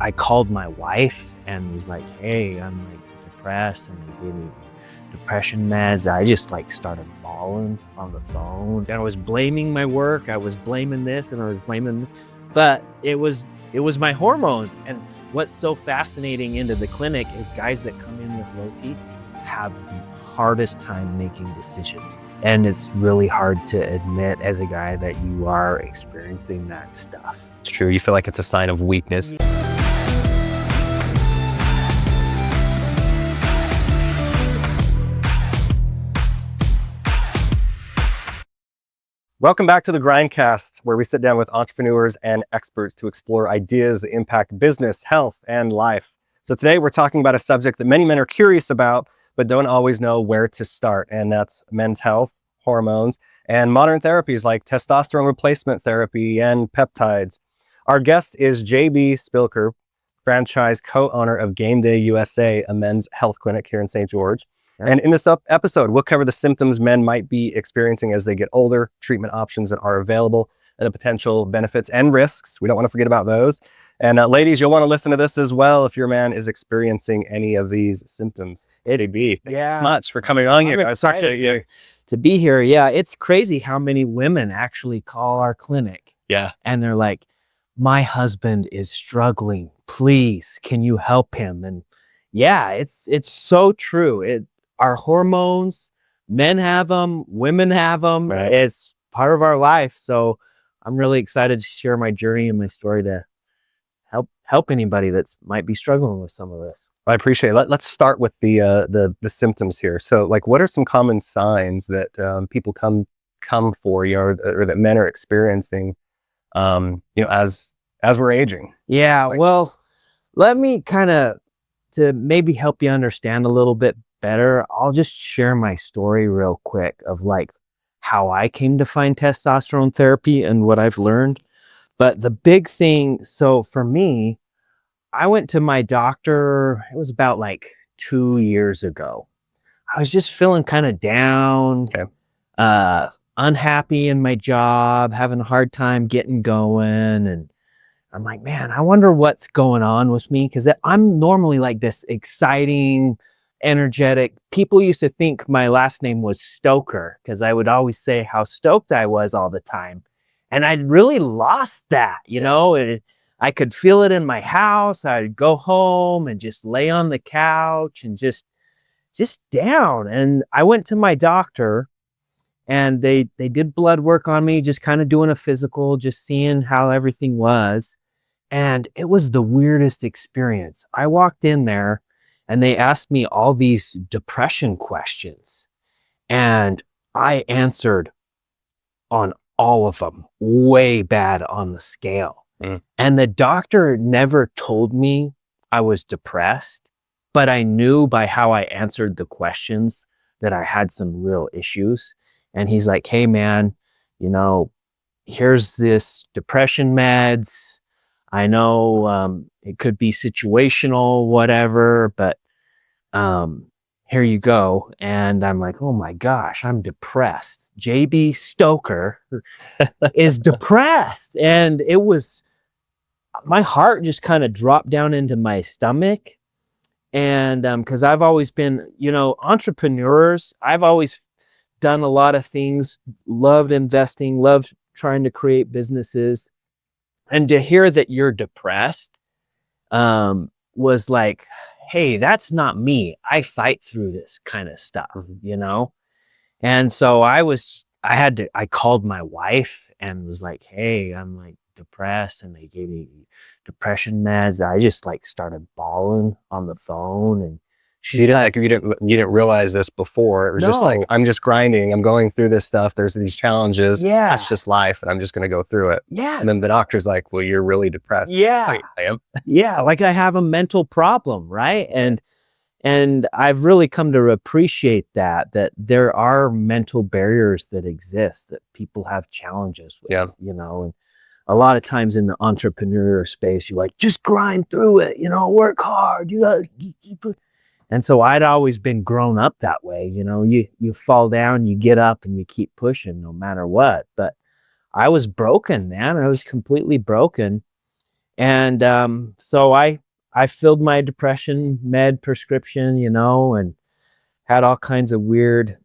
I called my wife and was like, hey, I'm like depressed, and they gave me depression meds. I just like started bawling on the phone, and I was blaming my work. I was blaming this and I was blaming, but it was my hormones. And what's so fascinating into the clinic is guys that come in with low T have the hardest time making decisions. And it's really hard to admit as a guy that you are experiencing that stuff. It's true. You feel like it's a sign of weakness. Welcome back to the GrindCast, where we sit down with entrepreneurs and experts to explore ideas that impact business, health, and life. So today we're talking about a subject that many men are curious about, but don't always know where to start. And that's men's health, hormones, and modern therapies like testosterone replacement therapy and peptides. Our guest is JB Spilker, franchise co-owner of Game Day USA, a men's health clinic here in St. George. And in this episode, we'll cover the symptoms men might be experiencing as they get older, treatment options that are available, and the potential benefits and risks. We don't want to forget about those. And ladies, you'll want to listen to this as well if your man is experiencing any of these symptoms. Hey, B, thank you so much for coming on here. I'm excited to be here. Yeah, it's crazy how many women actually call our clinic. Yeah. And they're like, my husband is struggling. Please, can you help him? And yeah, it's so true. Our hormones, men have them, women have them. Right. It's part of our life. So I'm really excited to share my journey and my story to help anybody that's might be struggling with some of this. I appreciate it. Let's start with the symptoms here. So, like, what are some common signs that people come for, or that men are experiencing, as we're aging? Yeah. Well, let me to maybe help you understand a little bit better, I'll just share my story real quick of like how I came to find testosterone therapy and what I've learned. But the big thing, so for me, I went to my doctor, it was about like 2 years ago. I was just feeling kind of down, unhappy in my job, having a hard time getting going. And I'm like, man, I wonder what's going on with me, because I'm normally like this exciting, energetic. People used to think my last name was Stoker because I would always say how stoked I was all the time. And I'd really lost that, I could feel it in my house. I'd go home and just lay on the couch and just down. And I went to my doctor and they did blood work on me, just kind of doing a physical, just seeing how everything was. And it was the weirdest experience. I walked in there and they asked me all these depression questions. And I answered on all of them, way bad on the scale. And the doctor never told me I was depressed, but I knew by how I answered the questions that I had some real issues. And he's like, hey man, here's this depression meds. I know it could be situational, whatever, but here you go. And I'm like, oh my gosh, I'm depressed. JB Stoker is depressed. And it was, my heart just kind of dropped down into my stomach. And because I've always been, entrepreneurs, I've always done a lot of things, loved investing, loved trying to create businesses. And to hear that you're depressed was like, hey, that's not me. I fight through this kind of stuff, And so I called my wife and was like, hey, I'm like depressed, and they gave me depression meds. I just like started bawling on the phone, and you didn't realize this before. It was just like, I'm just grinding. I'm going through this stuff. There's these challenges. Yeah. That's just life. And I'm just going to go through it. Yeah. And then the doctor's like, well, you're really depressed. Yeah. I am. Yeah. Like I have a mental problem. Right. And I've really come to appreciate that there are mental barriers that exist, that people have challenges with, and a lot of times in the entrepreneur space, you're like, just grind through it, work hard. You got to keep it. And so I'd always been grown up that way. You fall down, you get up, and you keep pushing no matter what. But I was broken, man. I was completely broken. And so I filled my depression med prescription, you know, and had all kinds of weird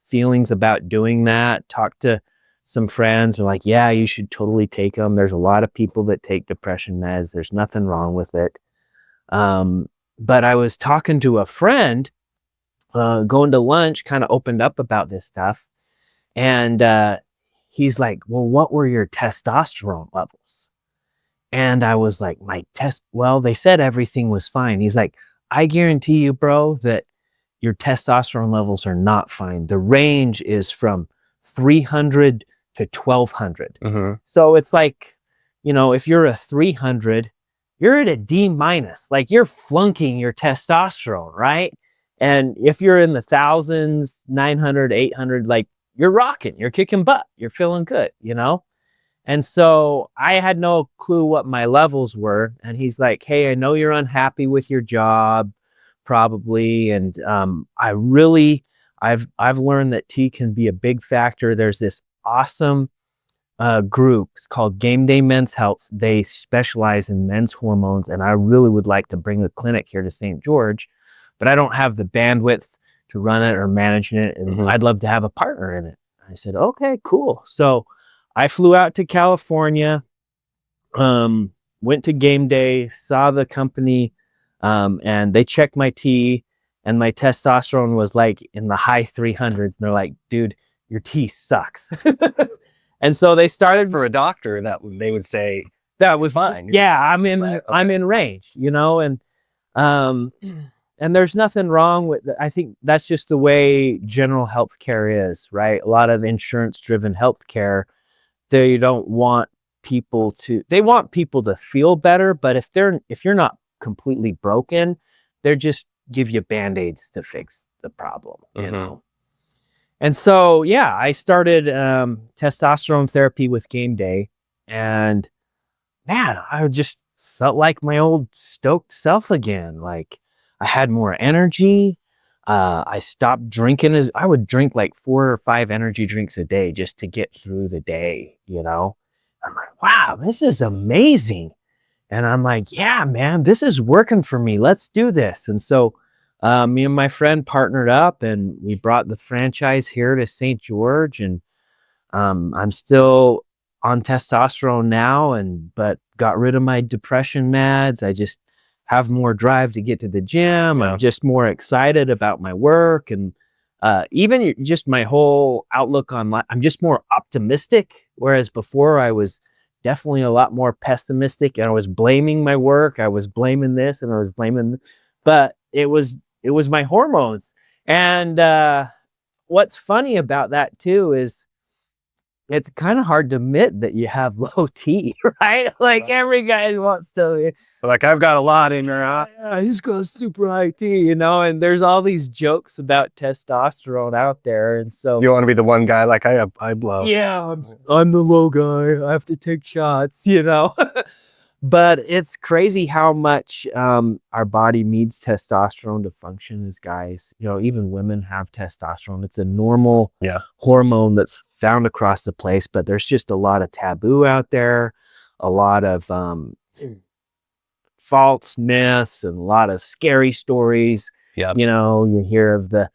feelings about doing that. Talked to some friends, they're like, yeah, you should totally take them. There's a lot of people that take depression meds. There's nothing wrong with it. But I was talking to a friend, going to lunch, kind of opened up about this stuff. And he's like, well, what were your testosterone levels? And I was like, well, they said everything was fine. He's like, I guarantee you, bro, that your testosterone levels are not fine. The range is from 300 to 1200. So it's like, you know, if you're a 300, you're at a D minus, like you're flunking your testosterone, right? And if you're in the thousands, 900, 800, like you're rocking, you're kicking butt, you're feeling good, you know? And so I had no clue what my levels were. And he's like, hey, I know you're unhappy with your job, probably. And I've learned that tea can be a big factor. There's this awesome group. It's called Game Day Men's Health. They specialize in men's hormones. And I really would like to bring the clinic here to St. George, but I don't have the bandwidth to run it or manage it. And I'd love to have a partner in it. I said, okay, cool. So I flew out to California, went to game day, saw the company, and they checked my tea, and my testosterone was like in the high 300s. And they're like, dude, your tea sucks. And so they started. For a doctor, that they would say that was fine. Yeah, I'm in Right, okay. I'm in range, you know, and there's nothing wrong with I think that's just the way general healthcare is, right? A lot of insurance-driven healthcare, they don't want people to they want people to feel better, but if you're not completely broken, they're just give you band-aids to fix the problem, you know. And so yeah, I started testosterone therapy with Game Day, and man, I just felt like my old stoked self again. Like I had more energy. I stopped drinking I would drink like 4 or 5 energy drinks a day just to get through the day, you know? I'm like, wow, this is amazing. And I'm like, yeah, man, this is working for me. Let's do this. And so me and my friend partnered up and we brought the franchise here to St. George. And I'm still on testosterone now, but got rid of my depression meds. I just have more drive to get to the gym. Yeah. I'm just more excited about my work, and even just my whole outlook on life. I'm just more optimistic, whereas before I was definitely a lot more pessimistic, and I was blaming my work. I was blaming this, and I was blaming, but it was my hormones. And what's funny about that too is it's kind of hard to admit that you have low T, right? Like every guy wants to, Like, I've got a lot in your eye. yeah, he's got super high T, you know, and there's all these jokes about testosterone out there. And so, You want to be the one guy like I blow. yeah, I'm the low guy. I have to take shots, you know. But it's crazy how much our body needs testosterone to function as guys. You know, even women have testosterone. It's a normal hormone that's found across the place, but there's just a lot of taboo out there, a lot of false myths, and a lot of scary stories. Yeah. You know, you hear of the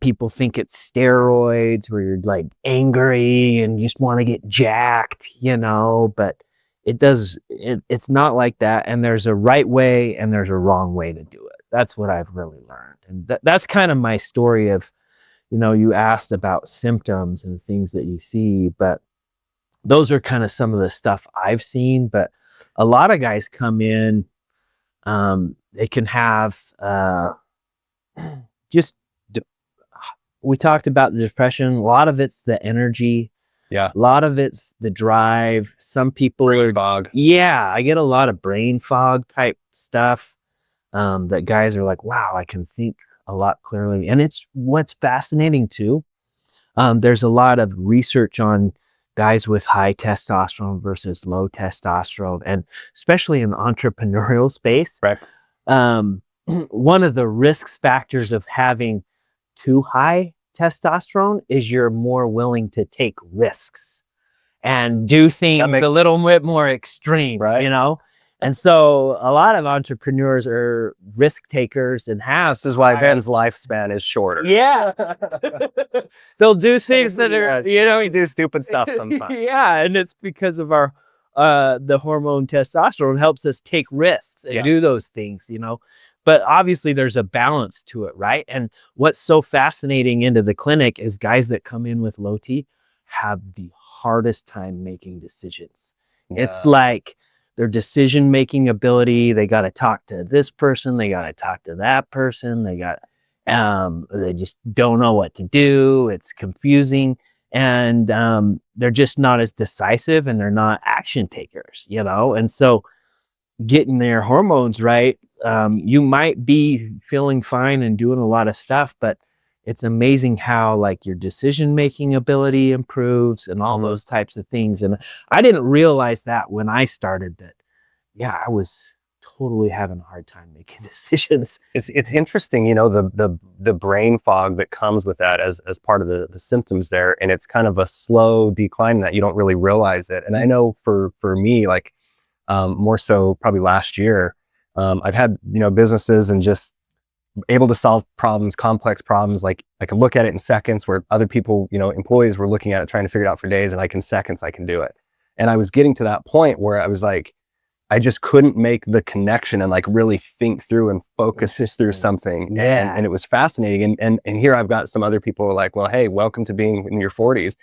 people think it's steroids where you're like angry and you just want to get jacked, you know, but it's not like that. And there's a right way and there's a wrong way to do it. That's what I've really learned. And that's kind of my story of, you know, you asked about symptoms and things that you see, but those are kind of some of the stuff I've seen. But a lot of guys come in, they can have just we talked about the depression. A lot of it's the energy. Yeah. A lot of it's the drive. Some people Brain fog. Yeah, I get a lot of brain fog type stuff. That guys are like, wow, I can think a lot clearly. And it's what's fascinating too. There's a lot of research on guys with high testosterone versus low testosterone, and especially in the entrepreneurial space. Right. One of the risk factors of having too high testosterone is you're more willing to take risks. and do things a little bit more extreme, Right. you know? And so a lot of entrepreneurs are risk takers and This is why Ben's lifespan is shorter. Yeah. They'll do things that are, you know, we do stupid stuff sometimes. Yeah, and it's because of our the hormone testosterone helps us take risks and do those things, you know. But obviously there's a balance to it, right? And what's so fascinating into the clinic is guys that come in with low T have the hardest time making decisions. It's like their decision-making ability, they got to talk to this person, they got to talk to that person, they just don't know what to do. It's confusing, and they're just not as decisive, and they're not action takers, you know? And so getting their hormones right, you might be feeling fine and doing a lot of stuff, but it's amazing how like your decision-making ability improves and all those types of things. And I didn't realize that when I started that. Yeah, I was totally having a hard time making decisions. It's interesting, you know, the brain fog that comes with that as part of the symptoms there, and it's kind of a slow decline that you don't really realize it. And I know for me, like more so probably last year, I've had, you know, businesses and just able to solve problems, complex problems. Like I can look at it in seconds, where other people, you know, employees were looking at it, trying to figure it out for days, and in seconds I can do it. And I was getting to that point where I was like, I just couldn't make the connection and like really think through and focus through something. Yeah. And it was fascinating. And here I've got some other people who are like, well, hey, welcome to being in your 40s.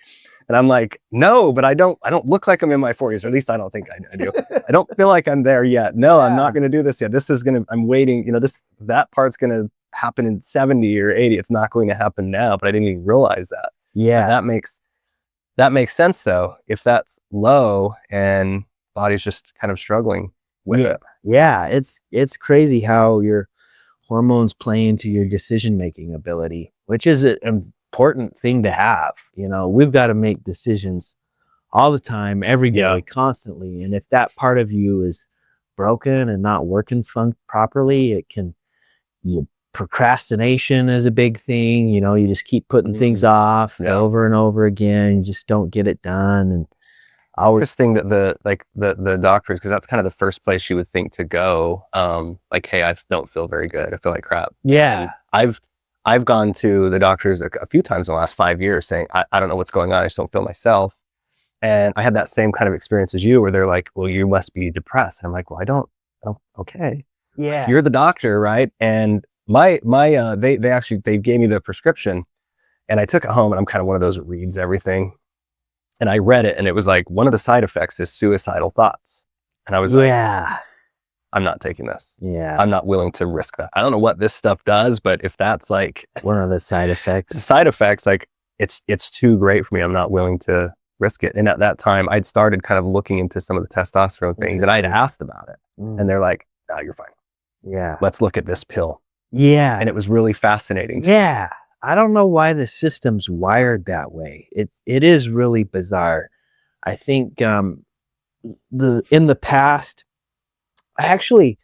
And I'm like, no, but I don't look like I'm in my 40s, or at least I don't think I do. I don't feel like I'm there yet. No, I'm not going to do this yet. I'm waiting, you know, that part's going to happen in 70 or 80. It's not going to happen now, but I didn't even realize that. Yeah. And that makes sense though. If that's low and body's just kind of struggling with it. Yeah, it's crazy how your hormones play into your decision-making ability, which is an important thing to have. You know, we've got to make decisions all the time, every day, constantly. And if that part of you is broken and not working properly, it can, procrastination is a big thing. You know, you just keep putting things off over and over again. You just don't get it done. And interesting that the doctors, because that's kind of the first place you would think to go. Like, hey, I don't feel very good. I feel like crap. Yeah. And I've gone to the doctors a few times in the last 5 years saying, I don't know what's going on. I just don't feel myself. And I had that same kind of experience as you, where they're like, well, you must be depressed. And I'm like, well, I don't. Oh, okay. Yeah. You're the doctor, right? And they gave me the prescription, and I took it home, and I'm kind of one of those that reads everything. And I read it, and it was like, one of the side effects is suicidal thoughts. And I was like, I'm not taking this. Yeah. I'm not willing to risk that. I don't know what this stuff does, but if that's like one of the side effects, like it's too great for me. I'm not willing to risk it. And at that time, I'd started kind of looking into some of the testosterone things, and I'd asked about it. And they're like, oh, you're fine. Yeah. Let's look at this pill. Yeah. And it was really fascinating. Yeah. I don't know why the system's wired that way. It is really bizarre. I think in the past, I actually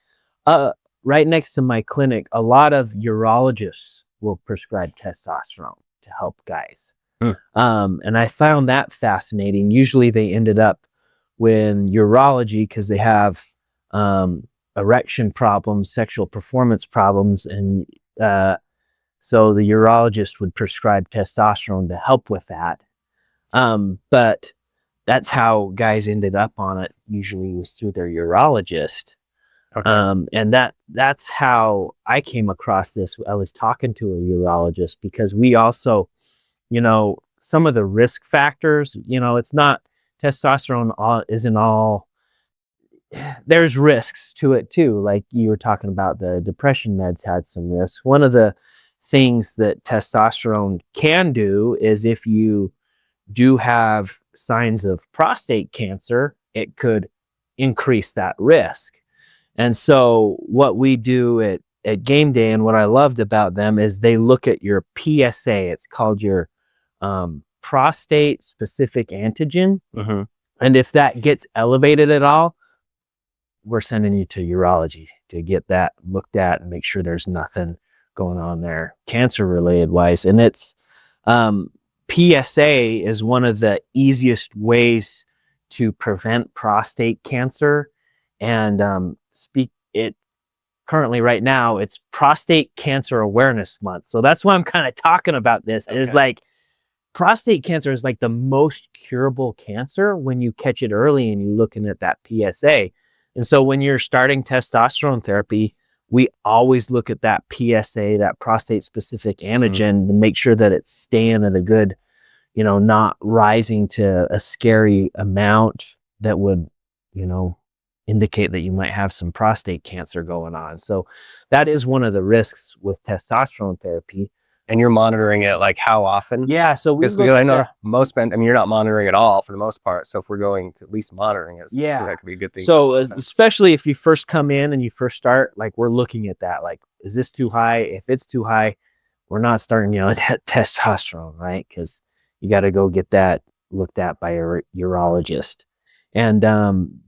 right next to my clinic, a lot of urologists will prescribe testosterone to help guys. And I found that fascinating. Usually they ended up with urology because they have erection problems, sexual performance problems, and so the urologist would prescribe testosterone to help with that. But that's how guys ended up on it, usually was through their urologist. Okay. And that's how I came across this. I was talking to a urologist because we also, you know, some of the risk factors, you know, it's not testosterone isn't all, there's risks to it too. Like you were talking about, the depression meds had some risks. One of the things that testosterone can do is if you do have signs of prostate cancer, it could increase that risk. And so what we do at Game Day, and what I loved about them, is they look at your PSA. It's called your prostate specific antigen. And if that gets elevated at all, we're sending you to urology to get that looked at and make sure there's nothing going on there cancer related wise. And it's PSA is one of the easiest ways to prevent prostate cancer. And currently right now it's Prostate Cancer Awareness Month. So that's why I'm kind of talking about this. Okay. Is like prostate cancer is like the most curable cancer when you catch it early and you're looking at that PSA. And so when you're starting testosterone therapy, we always look at that PSA, that prostate specific antigen, to make sure that it's staying at a good, not rising to a scary amount that would, indicate that you might have some prostate cancer going on. So that is one of the risks with testosterone therapy. And you're monitoring it like how often? Yeah, so because I know most men, you're not monitoring at all for the most part. So if we're going to at least monitoring it, that could be a good thing. So especially if you first come in and you first start, like we're looking at that, like, is this too high? If it's too high, we're not starting you on testosterone, right? Because you got to go get that looked at by a urologist. And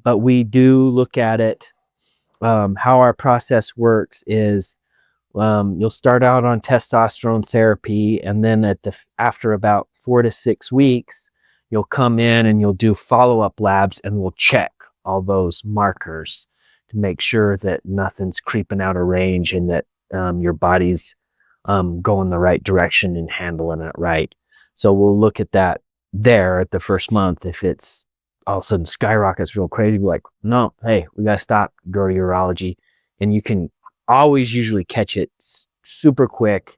but we do look at it. How our process works is you'll start out on testosterone therapy, and then after about 4 to 6 weeks, you'll come in and you'll do follow-up labs, and we'll check all those markers to make sure that nothing's creeping out of range and that your body's going the right direction and handling it right. So we'll look at that there at the first month. If it's all of a sudden skyrockets real crazy, we're like, no, hey, we got to stop, go to urology. And you can always usually catch it super quick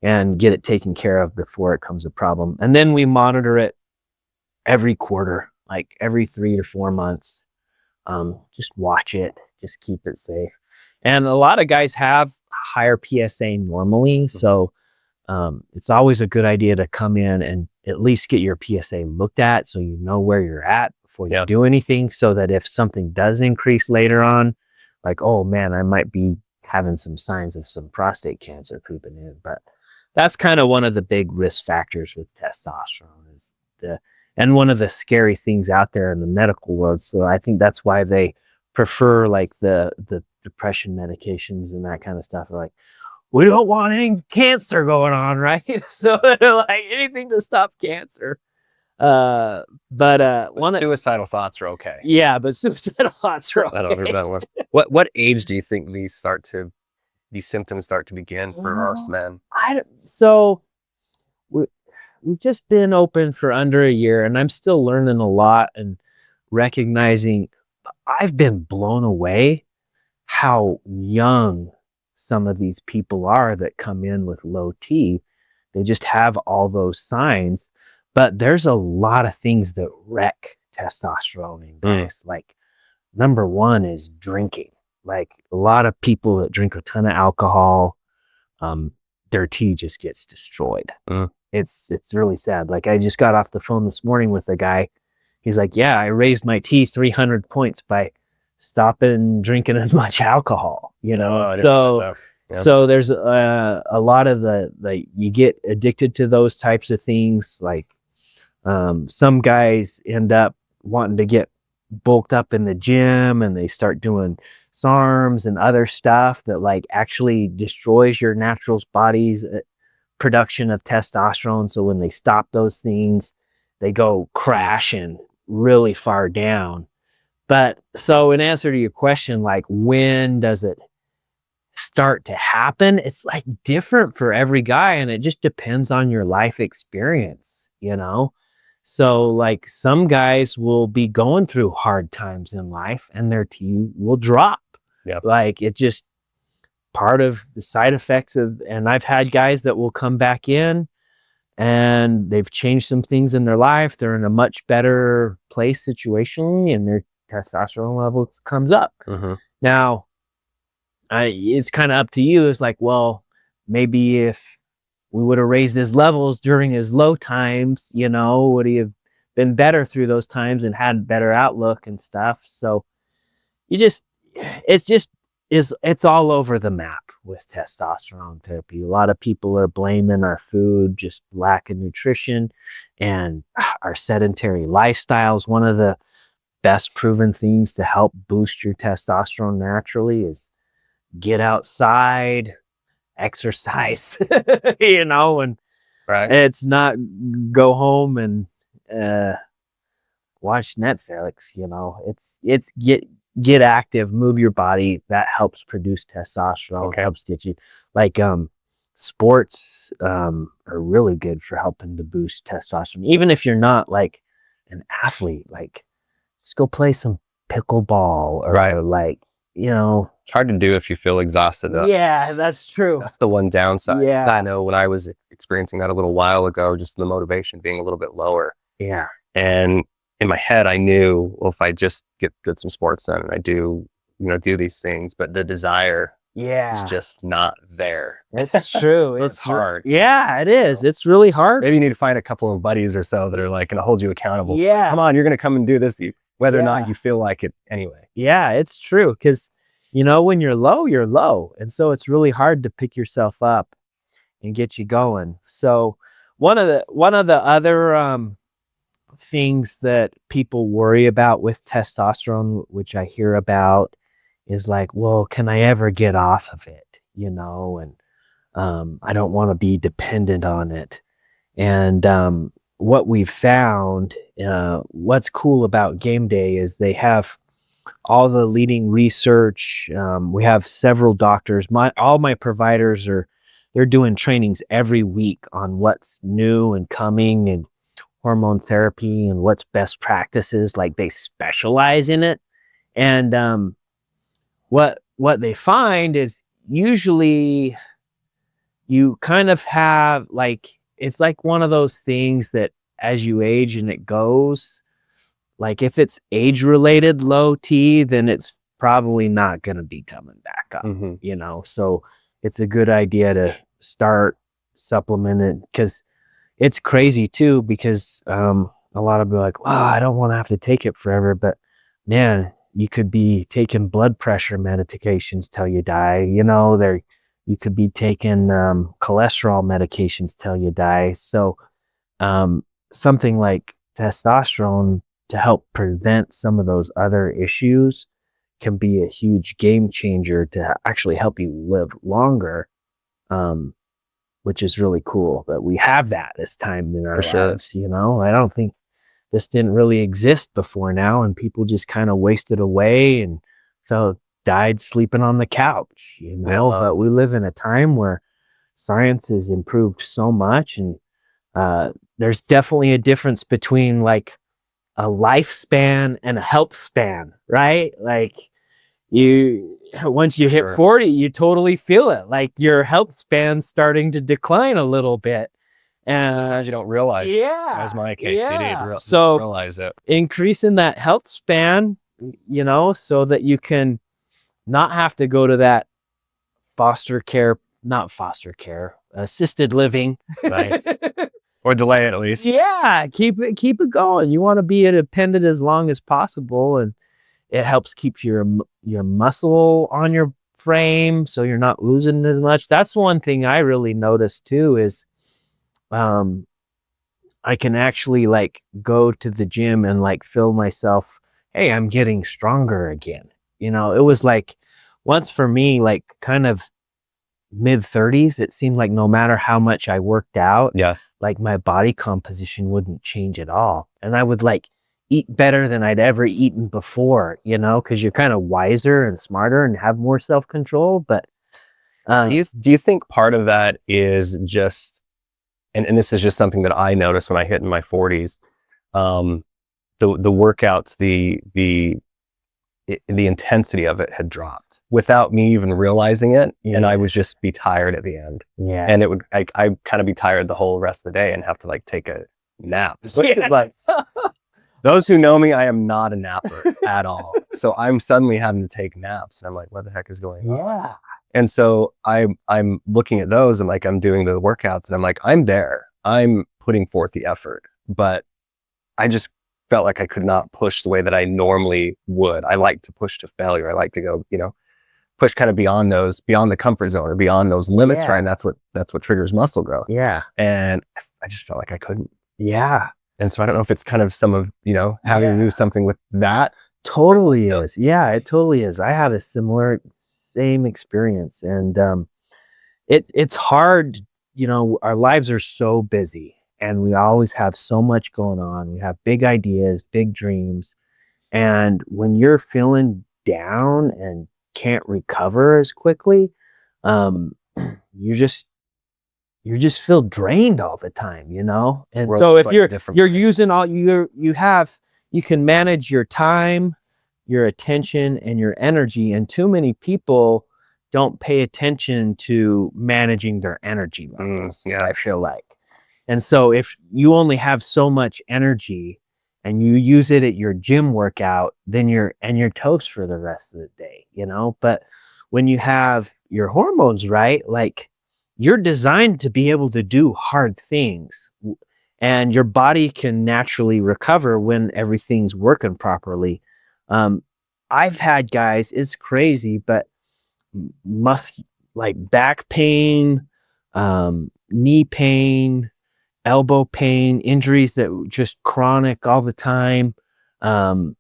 and get it taken care of before it becomes a problem. And then we monitor it every quarter, like every 3 to 4 months. Just watch it, just keep it safe. And a lot of guys have higher PSA normally. So it's always a good idea to come in and at least get your PSA looked at so you know where you're at before you do anything, so that if something does increase later on, like, oh man, I might be having some signs of some prostate cancer creeping in. But that's kind of one of the big risk factors with testosterone, is and one of the scary things out there in the medical world. So I think that's why they prefer like the depression medications and that kind of stuff. Like, we don't want any cancer going on, right? So they're like, anything to stop cancer. But suicidal thoughts are okay. Yeah, but suicidal thoughts are okay. I don't hear that one. What age do you think these symptoms start to begin for most men? So we've just been open for under a year, and I'm still learning a lot and recognizing. I've been blown away how young some of these people are that come in with low T. They just have all those signs, but there's a lot of things that wreck testosterone in guys. Like, number one is drinking. Like, a lot of people that drink a ton of alcohol, their T just gets destroyed. It's really sad. Like, I just got off the phone this morning with a guy. He's like, yeah, I raised my T 300 points by stopping drinking as much alcohol, So there's a lot of you get addicted to those types of things. Like, some guys end up wanting to get bulked up in the gym, and they start doing SARMs and other stuff that like actually destroys your natural body's production of testosterone. So when they stop those things, they go crashing really far down. But so in answer to your question, like, when does it start to happen? It's like different for every guy, and it just depends on your life experience, So like, some guys will be going through hard times in life and their T will drop. Like, it just part of the side effects and I've had guys that will come back in and they've changed some things in their life. They're in a much better place situationally, and their testosterone levels comes up. Now, it's kind of up to you. It's like, well, maybe if we would have raised his levels during his low times, would he have been better through those times and had better outlook and stuff? So it's all over the map with testosterone therapy. A lot of people are blaming our food, just lack of nutrition, and our sedentary lifestyles. One of the best proven things to help boost your testosterone naturally is get outside, exercise, and Right. It's not go home and watch Netflix, you know. It's get active, move your body. That helps produce testosterone, Okay. helps get you like sports are really good for helping to boost testosterone. Even if you're not like an athlete, like just go play some pickleball or Right. like, you know. It's hard to do if you feel exhausted. Yeah, that's true. That's the one downside. 'Cause Yeah. I know when I was experiencing that a little while ago, just the motivation being a little bit lower. Yeah. And in my head, I knew, well, if I just get some sports done and I do, do these things, but the desire is Yeah. just not there. It's true. So it's hard. Yeah, it is. It's really hard. Maybe you need to find a couple of buddies or so that are like going to hold you accountable. Yeah. Come on, you're going to come and do this, whether or Yeah. not you feel like it anyway. Yeah, it's true. Because, you know, when you're low, you're low. And so it's really hard to pick yourself up and get you going. So one of the other things that people worry about with testosterone, which I hear about, is like, well, can I ever get off of it? You know, and I don't want to be dependent on it. And what we've found, what's cool about Game Day is they have all the leading research. We have several doctors. All my providers they're doing trainings every week on what's new and coming and hormone therapy and what's best practices. Like they specialize in it. And what they find is usually you kind of have like, it's like one of those things that as you age and it goes, like if it's age related low T, then it's probably not going to be coming back up, you know? So it's a good idea to start supplementing, because it's crazy too, because a lot of people are like, wow, I don't want to have to take it forever, but man, you could be taking blood pressure medications till you die. You know, you could be taking cholesterol medications till you die. So something like testosterone to help prevent some of those other issues can be a huge game changer to actually help you live longer, which is really cool that we have that this time in our lives. You know, I don't think this didn't really exist before now, and people just kind of wasted away and died sleeping on the couch, you know. But we live in a time where science has improved so much, and there's definitely a difference between like a lifespan and a health span, right? Like once you hit 40, you totally feel it. Like your health span's starting to decline a little bit. And sometimes you don't realize. Yeah. As my case, you didn't realize it. Increasing that health span, you know, so that you can not have to go to that assisted living. Right. Or delay it at least. Yeah. Keep it going. You want to be independent as long as possible. And it helps keep your muscle on your frame, so you're not losing as much. That's one thing I really noticed too, is I can actually like go to the gym and like feel myself, hey, I'm getting stronger again. You know, it was like once for me, like kind of mid-30s, it seemed like no matter how much I worked out, like my body composition wouldn't change at all. And I would like eat better than I'd ever eaten before, you know, because you're kind of wiser and smarter and have more self-control. But do you think part of that is just, and this is just something that I noticed when I hit in my 40s, the workouts, the intensity of it had dropped without me even realizing it. And I would just be tired at the end. Yeah. And I kind of be tired the whole rest of the day and have to like take a nap. Like, those who know me, I am not a napper at all. So I'm suddenly having to take naps. And I'm like, what the heck is going on? Yeah. And so I'm looking at those and like, I'm doing the workouts and I'm like, I'm there. I'm putting forth the effort, but I just felt like I could not push the way that I normally would. I like to push to failure. I like to go, you know, push kind of beyond the comfort zone or beyond those limits, right? And that's what triggers muscle growth. Yeah. And I just felt like I couldn't. Yeah. And so I don't know if it's kind of some of, you know, having to do something with that. Totally is. Yeah, it totally is. I had a same experience, and it's hard our lives are so busy and we always have so much going on. We have big ideas, big dreams. And when you're feeling down and can't recover as quickly, um, you just you just feel drained all the time, And World's so if like a different you're place. using all you can manage your time, your attention, and your energy. And too many people don't pay attention to managing their energy levels, Yeah. I feel like. And so if you only have so much energy and you use it at your gym workout, then you're toast for the rest of the day, But when you have your hormones right, like you're designed to be able to do hard things and your body can naturally recover when everything's working properly. Um, I've had guys, it's crazy, but must like back pain, knee pain, elbow pain, injuries that were just chronic all the time. Um,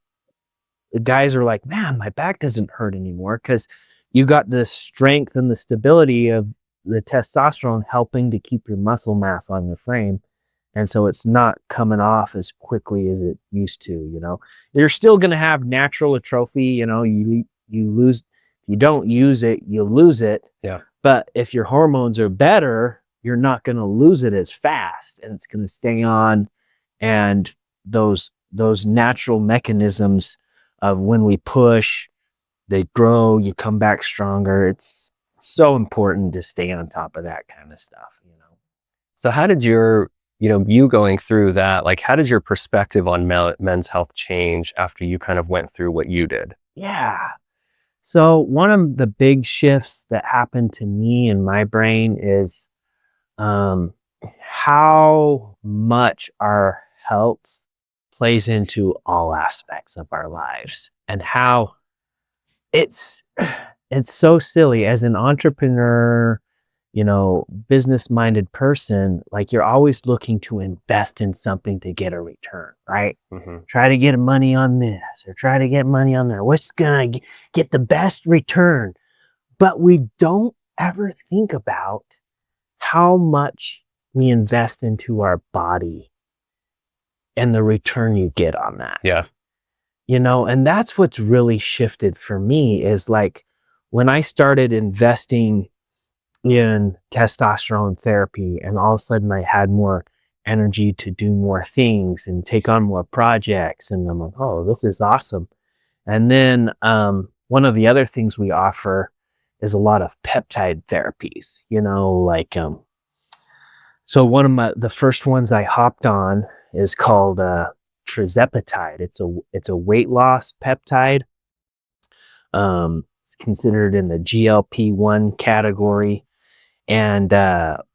the guys are like, man, my back doesn't hurt anymore because you got the strength and the stability of the testosterone helping to keep your muscle mass on your frame. And so it's not coming off as quickly as it used to. You're still going to have natural atrophy, you lose, if you don't use it, you lose it. Yeah. But if your hormones are better, you're not going to lose it as fast and it's going to stay on. And those natural mechanisms of when we push, they grow, you come back stronger. It's so important to stay on top of that kind of stuff. So how did you going through that, like how did your perspective on men's health change after you kind of went through what you did? Yeah. So one of the big shifts that happened to me in my brain is how much our health plays into all aspects of our lives and how it's so silly as an entrepreneur, business-minded person, like you're always looking to invest in something to get a return, right? Try to get money on this or try to get money on that. What's gonna get the best return? But we don't ever think about how much we invest into our body and the return you get on that. Yeah. And that's what's really shifted for me is like when I started investing in testosterone therapy and all of a sudden I had more energy to do more things and take on more projects. And I'm like, oh, this is awesome. And then one of the other things we offer is a lot of peptide therapies, so one of the first ones I hopped on is called tirzepatide. It's a weight loss peptide. It's considered in the GLP-1 category. And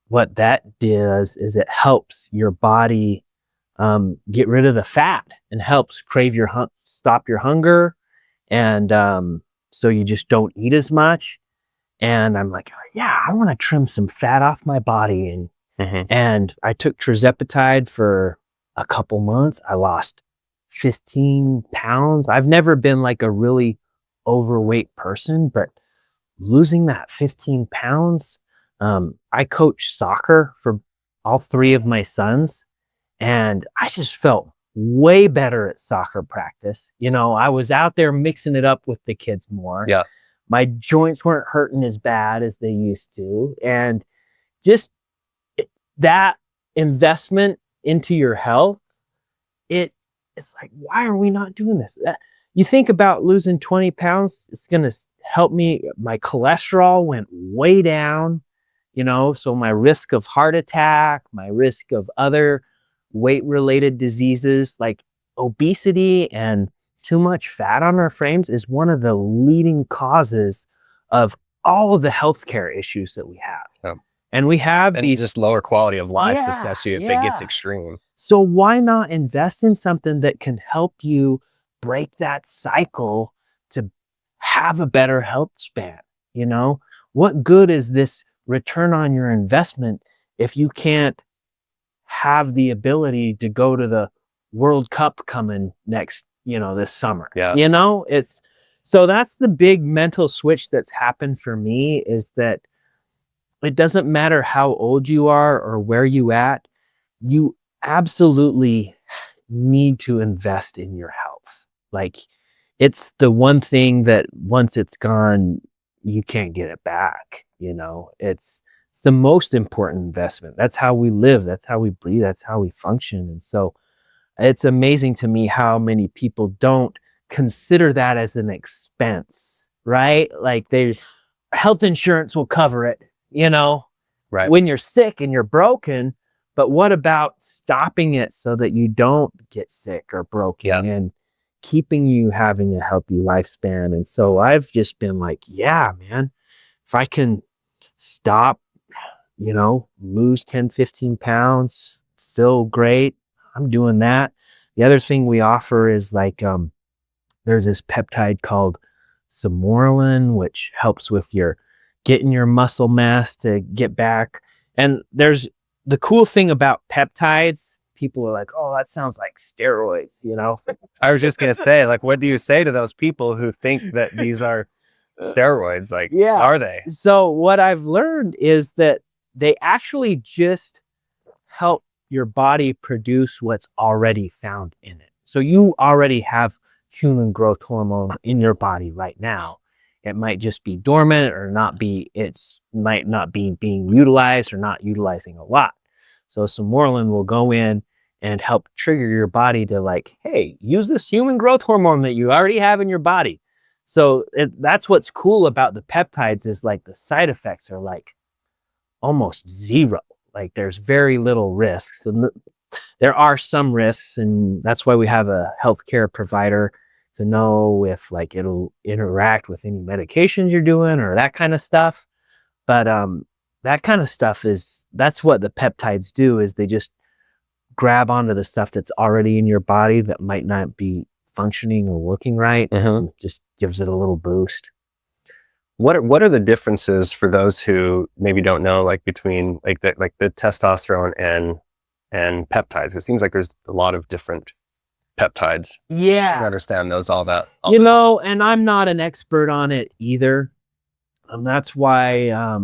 what that does is it helps your body get rid of the fat and helps stop your hunger. And so you just don't eat as much. And I'm like, yeah, I want to trim some fat off my body. And I took tirzepatide for a couple months. I lost 15 pounds. I've never been like a really overweight person, but losing that 15 pounds, I coach soccer for all three of my sons, and I just felt way better at soccer practice. I was out there mixing it up with the kids more. Yeah. My joints weren't hurting as bad as they used to. And just that investment into your health, it's like, why are we not doing this? You think about losing 20 pounds, it's going to help me. My cholesterol went way down, so my risk of heart attack, my risk of other weight-related diseases like obesity and too much fat on our frames is one of the leading causes of all of the healthcare issues that we have. Yeah. And we have these just lower quality of life, especially if it gets extreme. So why not invest in something that can help you break that cycle to have a better health span? What good is this return on your investment if you can't have the ability to go to the World Cup coming next, this summer? Yeah. So that's the big mental switch that's happened for me is that it doesn't matter how old you are or where you at, you absolutely need to invest in your health. Like, it's the one thing that once it's gone, you can't get it back, you know? It's the most important investment. That's how we live, that's how we breathe, that's how we function, and so it's amazing to me how many people don't consider that as an expense, right? Like, they health insurance will cover it, you know, Right. when you're sick and you're broken. But what about stopping it so that you don't get sick or broken and keeping you having a healthy lifespan? And so I've just been like, yeah, man, if I can stop, you know, lose 10, 15 pounds, feel great, I'm doing that. The other thing we offer is like, there's this peptide called Simorelin, which helps with your getting your muscle mass to get back. And there's the cool thing about peptides, people are like, oh, that sounds like steroids, you know? I was just gonna say, like, what do you say to those people who think that these are steroids? Like, Yeah. are they? So what I've learned is that they actually just help your body produce what's already found in it. So you already have human growth hormone in your body right now. It might just be dormant or not be, it's might not be being utilized or not utilizing a lot. So Simorelin will go in and help trigger your body to like, hey, use this human growth hormone that you already have in your body. So that's what's cool about the peptides is like the side effects are like almost zero. Like there's very little risks. And there are some risks, and that's why we have a healthcare provider to know if like it'll interact with any medications you're doing or that kind of stuff. But that kind of stuff that's what the peptides do is they just grab onto the stuff that's already in your body that might not be functioning or working right, and just gives it a little boost. What are the differences for those who maybe don't know, like between like the testosterone and peptides? It seems like there's a lot of different peptides. I don't Yeah. understand those all that. You know, and I'm not an expert on it either. And that's why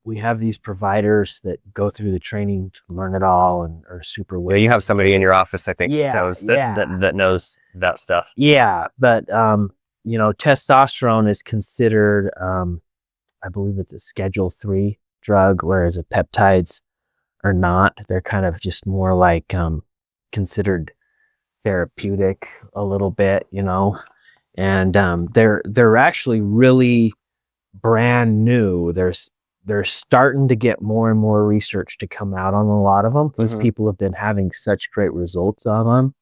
we have these providers that go through the training to learn it all and are super Yeah, you have somebody in your office, I think, Yeah, that knows that stuff. Yeah, but you know, testosterone is considered I believe it's a Schedule 3 drug, whereas the peptides are not. They're kind of just more like considered therapeutic a little bit, you know. And they're actually really brand new. They're starting to get more and more research to come out on a lot of them because people have been having such great results on them.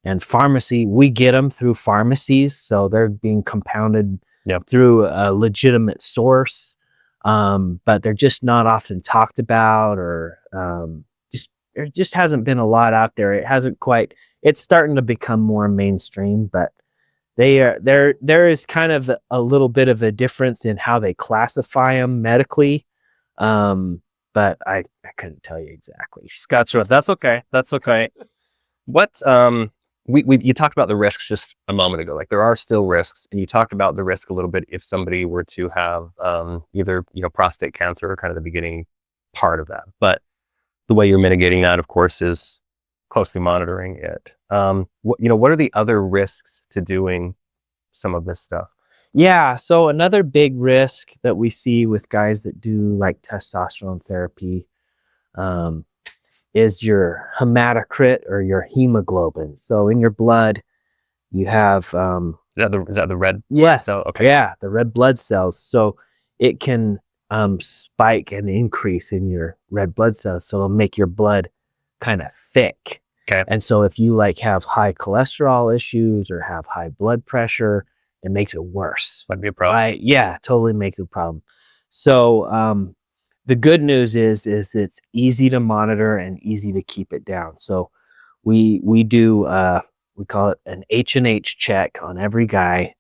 And pharmacy, we get them through pharmacies, so they're being compounded through a legitimate source, but they're just not often talked about, or there just hasn't been a lot out there. It hasn't quite. It's starting to become more mainstream, but there is kind of a little bit of a difference in how they classify them medically, but I couldn't tell you exactly. Gotcha. That's okay. That's okay. What you talked about the risks just a moment ago. Like there are still risks, and you talked about the risk a little bit if somebody were to have either prostate cancer or kind of the beginning part of that. But the way you're mitigating that, of course, is closely monitoring it. What are the other risks to doing some of this stuff? Yeah, so another big risk that we see with guys that do like testosterone therapy is your hematocrit or your hemoglobin. So in your blood, you have Is that the red? yeah, So okay, yeah, the red blood cells. So it can spike and increase in your red blood cells. So it'll make your blood kind of thick. okay, And so if you like have high cholesterol issues or have high blood pressure, it makes it worse. might be a problem. Right? Yeah, totally makes it a problem. So the good news is it's easy to monitor and easy to keep it down. So we do we call it an H&H check on every guy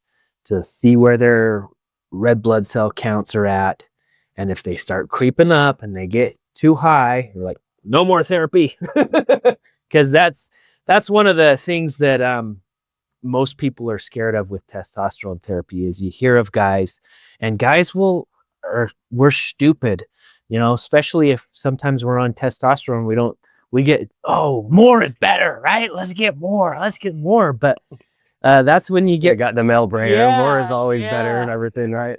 to see where their red blood cell counts are at, and if they start creeping up and they get too high, you're like, no more therapy, because that's one of the things that most people are scared of with testosterone therapy is you hear of guys, and guys we're stupid. you know, especially if sometimes we're on testosterone, we get, oh, more is better, right? Let's get more. But that's when you get, got the male brain. More is always better and everything, right?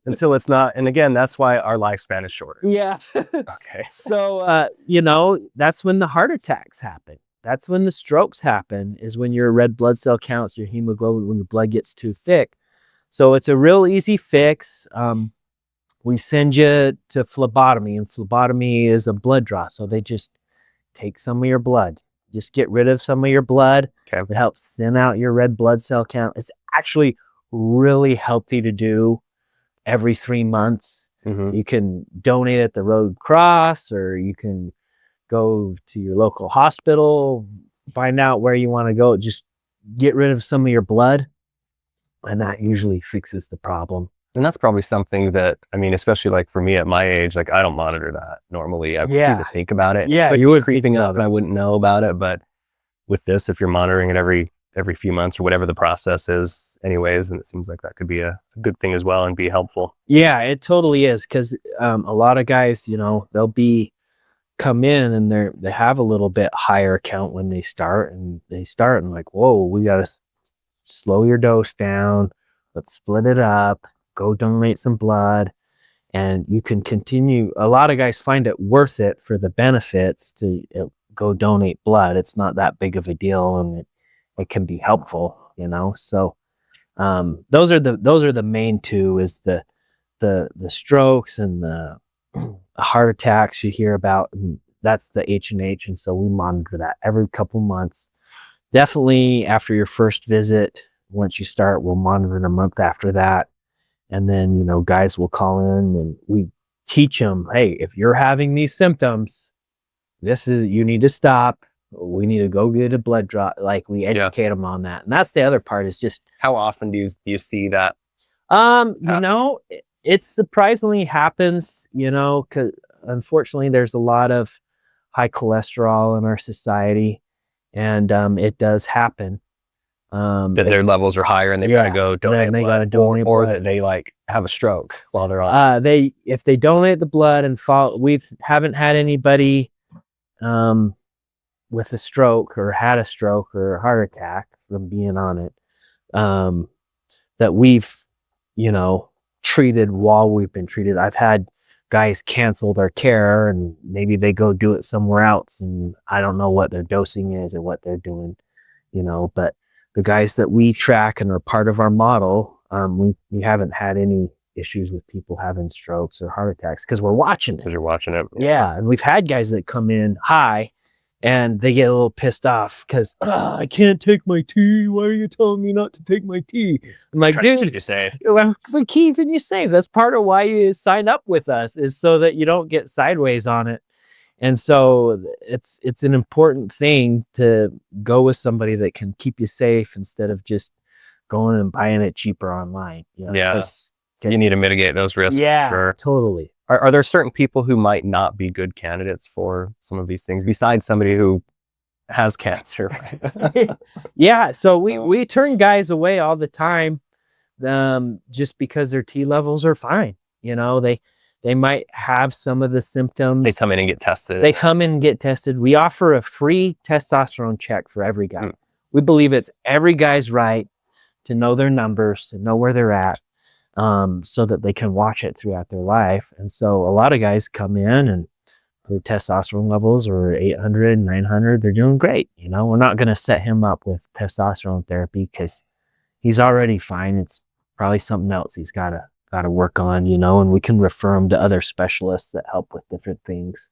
Until it's not. And again, that's why our lifespan is shorter. Yeah. Okay. So, you know, that's when the heart attacks happen. That's when the strokes happen, is when your red blood cell counts, your hemoglobin, when the blood gets too thick. So it's a real easy fix. We send you to phlebotomy, and phlebotomy is a blood draw. So they just take some of your blood, just get rid of some of your blood. Okay. It helps thin out your red blood cell count. It's actually really healthy to do every 3 months. You can donate at the Red Cross, or you can go to your local hospital, find out where you want to go. Just get rid of some of your blood, and that usually fixes the problem. And that's probably something that, I mean, especially like for me at my age, like I don't monitor that normally. I need to think about it. Yeah, but you would creeping up and I wouldn't know about it. But with this, if you're monitoring it every few months or whatever the process is anyways, then it seems like that could be a good thing as well and be helpful. Yeah, it totally is. Because a lot of guys, you know, they'll come in and they have a little bit higher count when they start, and like, whoa, we gotta slow your dose down. Let's split it up. Go donate some blood, and you can continue. A lot of guys find it worth it for the benefits to go donate blood. It's not that big of a deal, and it can be helpful, you know. So those are the main two, is the strokes and the heart attacks you hear about. And that's the H&H, and so we monitor that every couple months. Definitely after your first visit. Once you start, we'll monitor it a month after that. And then, you know, guys will call in and we teach them, hey, if you're having these symptoms, you need to stop. We need to go get a blood draw. Like, we educate them on that. And that's the other part, is just, how often do you see that? You know, it surprisingly happens, you know, because unfortunately there's a lot of high cholesterol in our society, and it does happen. That their levels are higher and they've got to go donate blood, or that they like have a stroke while they're on. If they donate the blood and we haven't had anybody with a stroke or had a stroke or a heart attack from being on it, that we've, you know, treated while we've been treated. I've had guys cancel their care and maybe they go do it somewhere else, and I don't know what their dosing is or what they're doing, you know. But the guys that we track and are part of our model, we haven't had any issues with people having strokes or heart attacks, because we're watching it. Because you're watching it. Yeah. And we've had guys that come in high and they get a little pissed off because, I can't take my tea. Why are you telling me not to take my tea? I'm like, dude, you say, well, but Keith, and you say that's part of why you sign up with us, is so that you don't get sideways on it. And so it's an important thing to go with somebody that can keep you safe instead of just going and buying it cheaper online. You know, yeah, you need to mitigate those risks. Yeah, sure. Totally. Are there certain people who might not be good candidates for some of these things besides somebody who has cancer? Yeah, so we turn guys away all the time, just because their T levels are fine. You know, they might have some of the symptoms. They come in and get tested. They come in and get tested. We offer a free testosterone check for every guy. We believe it's every guy's right to know their numbers, to know where they're at, so that they can watch it throughout their life. And so a lot of guys come in and their testosterone levels are 800, 900. They're doing great. You know, we're not going to set him up with testosterone therapy because he's already fine. It's probably something else he's got to work on, you know, and we can refer him to other specialists that help with different things,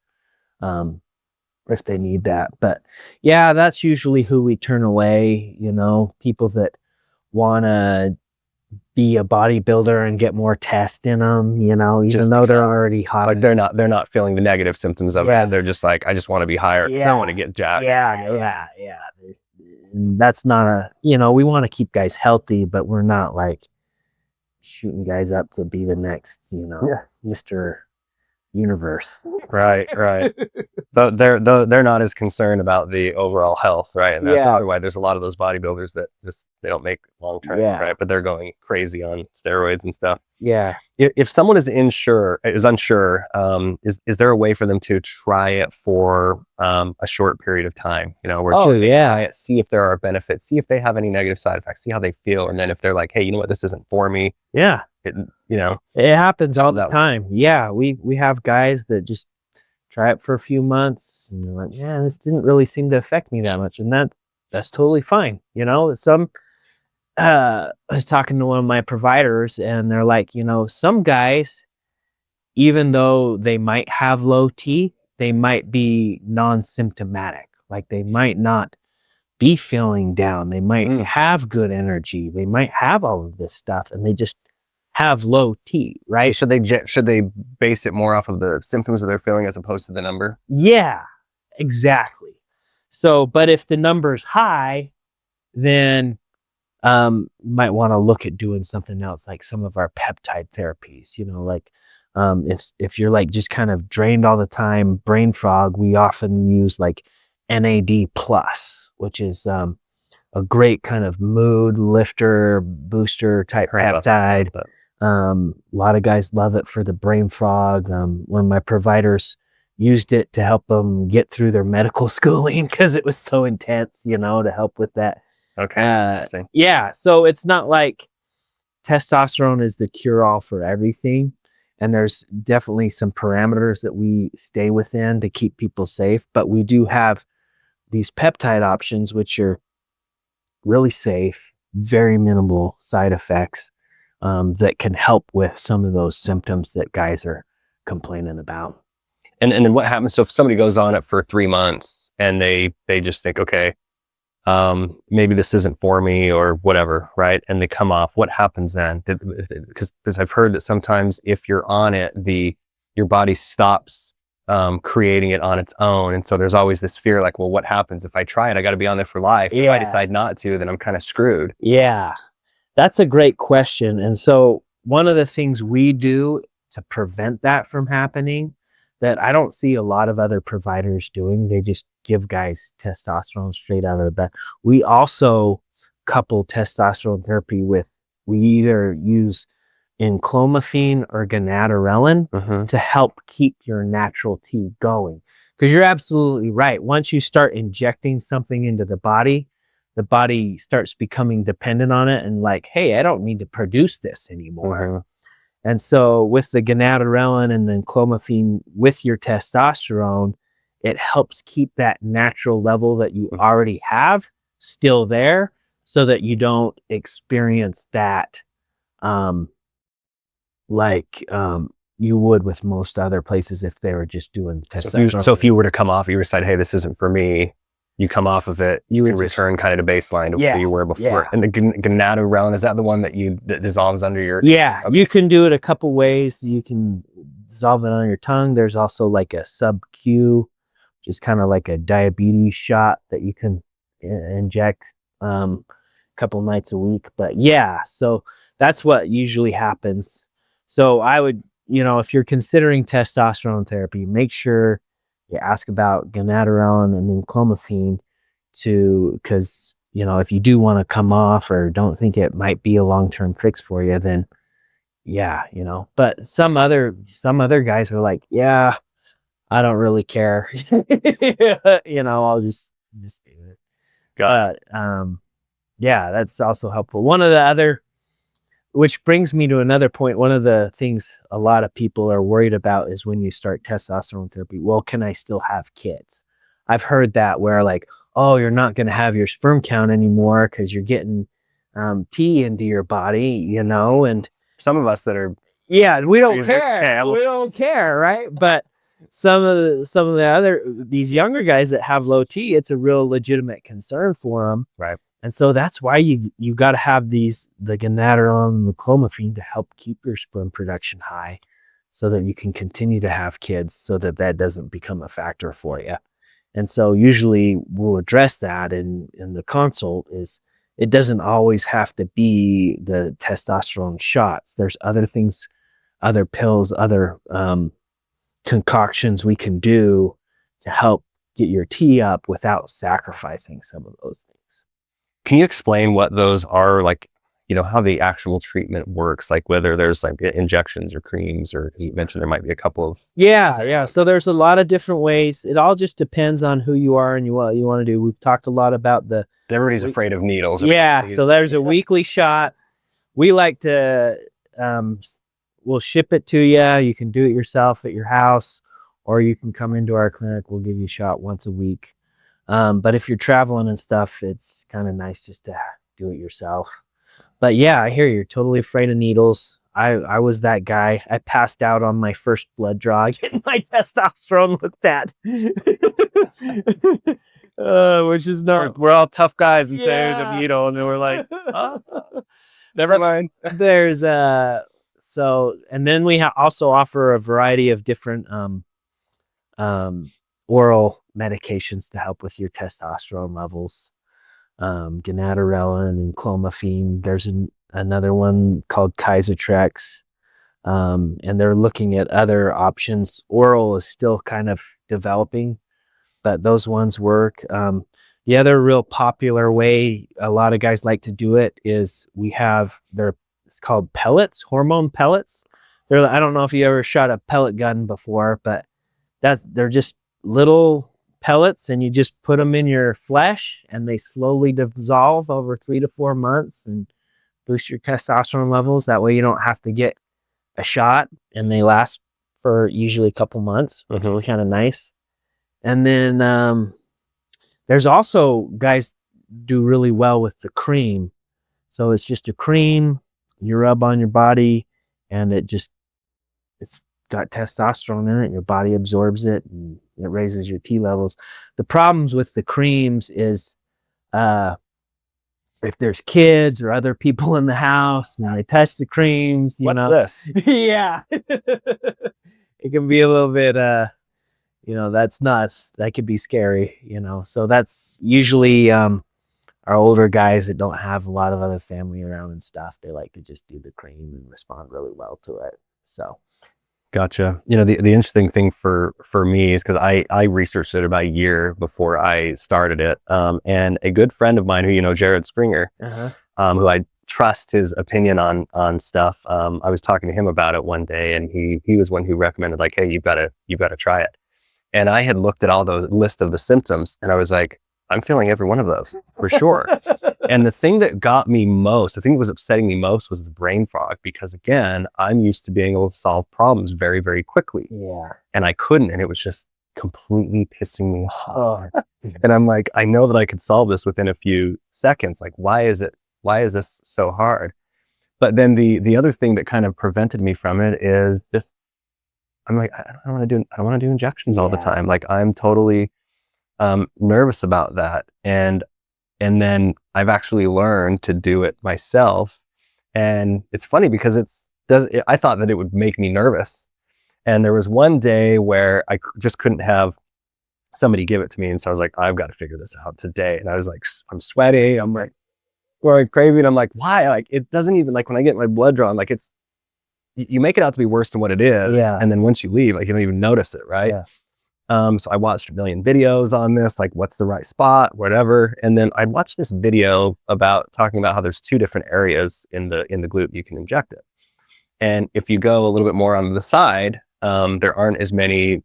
if they need that. But yeah, that's usually who we turn away, you know, people that want to be a bodybuilder and get more test in them, you know, even though they're already hot. Like they're not feeling the negative symptoms of it. They're just like, I just want to be higher because I want to get jacked. Yeah. That's not you know, we want to keep guys healthy, but we're not like shooting guys up to be the next, you know, Mr. Universe. Right. They're not as concerned about the overall health, right? And that's Yeah. why there's a lot of those bodybuilders that just they don't make long term, Yeah. right? But they're going crazy on steroids and stuff. Yeah. If someone is unsure, is there a way for them to try it for a short period of time? You know, where Oh, they yeah. try it, see if there are benefits, see if they have any negative side effects, see how they feel, and then if they're like, hey, you know what, this isn't for me, Yeah. you know, It happens all the that- time. Yeah. We have guys that just try it for a few months and they're like, yeah, this didn't really seem to affect me that much. And that's totally fine. You know, I was talking to one of my providers and they're like, you know, some guys, even though they might have low T, they might be non-symptomatic. Like they might not be feeling down. They might have good energy. They might have all of this stuff and they just have low T, right? should they base it more off of the symptoms that they're feeling as opposed to the number? Yeah, exactly. So, but if the number's high, then might want to look at doing something else, like some of our peptide therapies, you know, like if you're like just kind of drained all the time, brain fog, we often use like NAD plus, which is a great kind of mood lifter, booster type peptide. A lot of guys love it for the brain fog. One of my providers used it to help them get through their medical schooling because it was so intense, you know, to help with that. Okay. Interesting. Yeah. So it's not like testosterone is the cure all for everything. And there's definitely some parameters that we stay within to keep people safe. But we do have these peptide options, which are really safe, very minimal side effects that can help with some of those symptoms that guys are complaining about. And then what happens? So if somebody goes on it for 3 months and they just think, okay, maybe this isn't for me or whatever, right? And they come off, what happens then? Because I've heard that sometimes if you're on it, your body stops creating it on its own. And so there's always this fear like, well, what happens if I try it? I got to be on there for life. Yeah. If I decide not to, then I'm kind of screwed. Yeah, that's a great question. And so one of the things we do to prevent that from happening that I don't see a lot of other providers doing, they just give guys testosterone straight out of the bed. We also couple testosterone therapy with, we either use in clomiphene or gonadorelin to help keep your natural T going. Because you're absolutely right. Once you start injecting something into the body starts becoming dependent on it and like, hey, I don't need to produce this anymore. And so with the gonadorelin and then clomiphene with your testosterone, it helps keep that natural level that you already have still there so that you don't experience that you would with most other places if they were just doing testosterone. So if you were to come off, you decide, hey, this isn't for me, you come off of it, you would return kind of to baseline to where you were before. Yeah. And the gonadorelin, is that the one that dissolves under your... Yeah, you can do it a couple ways. You can dissolve it on your tongue. There's also like a sub-Q, which is kind of like a diabetes shot that you can inject a couple nights a week. But yeah, so that's what usually happens. So I would, if you're considering testosterone therapy, make sure you ask about gonadorelin and then clomiphene because, if you do want to come off or don't think it might be a long-term fix for you, then yeah, but some other guys are like, yeah, I don't really care. I'll just do it. But yeah, that's also helpful. Which brings me to another point. One of the things a lot of people are worried about is when you start testosterone therapy, well, can I still have kids? I've heard that where like, oh, you're not going to have your sperm count anymore because you're getting T into your body, and some of us that are... Yeah, we don't care. Yeah, we don't care, right? But some of these younger guys that have low T, it's a real legitimate concern for them. Right. And so that's why you got to have the gonadorelin and the clomiphene to help keep your sperm production high so that you can continue to have kids so that doesn't become a factor for you. And so usually we'll address that in the consult is it doesn't always have to be the testosterone shots. There's other things, other pills, other concoctions we can do to help get your T up without sacrificing some of those things. Can you explain what those are, like, how the actual treatment works, like whether there's like injections or creams, or you mentioned there might be a couple of... Yeah. So there's a lot of different ways. It all just depends on who you are and what you want to do. We've talked a lot about Everybody's afraid of needles. Yeah. So there's a weekly shot. We like to, we'll ship it to you. You can do it yourself at your house, or you can come into our clinic. We'll give you a shot once a week. But if you're traveling and stuff, it's kind of nice just to do it yourself. But yeah, I hear you're totally afraid of needles. I was that guy. I passed out on my first blood draw, getting my testosterone looked at. Which is not... We're all tough guys until Yeah. the needle, and then we're like, oh, never mind. There's so, and then we also offer a variety of different oral medications to help with your testosterone levels. Gonadorelin and clomiphene. There's another one called Trex, and they're looking at other options. Oral is still kind of developing, but those ones work. The other real popular way a lot of guys like to do it is it's called pellets, hormone pellets. I don't know if you ever shot a pellet gun before, but they're just little pellets, and you just put them in your flesh, and they slowly dissolve over 3 to 4 months and boost your testosterone levels. That way you don't have to get a shot, and they last for usually a couple months, which is kind of nice. And then there's also guys do really well with the cream. So it's just a cream you rub on your body, and it's got testosterone in it. Your body absorbs it, and it raises your T levels. The problems with the creams is if there's kids or other people in the house and they touch the creams, This? Yeah. It can be a little bit, that's nuts. That could be scary, So that's usually our older guys that don't have a lot of other family around and stuff. They like to just do the cream and respond really well to it. So. Gotcha. The interesting thing for me is because I researched it about a year before I started it. And a good friend of mine who, Jared Springer, who I trust his opinion on stuff. I was talking to him about it one day, and he was one who recommended, like, hey, you gotta try it. And I had looked at all the list of the symptoms, and I was like, I'm feeling every one of those for sure. And the thing that got me most, the thing that was upsetting me most, was the brain fog, because again, I'm used to being able to solve problems very, very quickly. Yeah. And I couldn't, and it was just completely pissing me off. And I'm like, I know that I could solve this within a few seconds. Like, why is this so hard? But then the other thing that kind of prevented me from it is just, I'm like, I don't want to do injections all the time. Like, I'm totally nervous about that. And then I've actually learned to do it myself. And it's funny because I thought that it would make me nervous. And there was one day where I just couldn't have somebody give it to me. And so I was like, I've got to figure this out today. And I was like, I'm sweaty. I'm like, we're craving. I'm like, why? Like, it doesn't even, like, when I get my blood drawn, like, you make it out to be worse than what it is. Yeah. And then once you leave, like, you don't even notice it. Right. Yeah. So I watched a million videos on this, like, what's the right spot, whatever. And then I watched this video talking about how there's 2 different areas in the glute you can inject it. And if you go a little bit more on the side, there aren't as many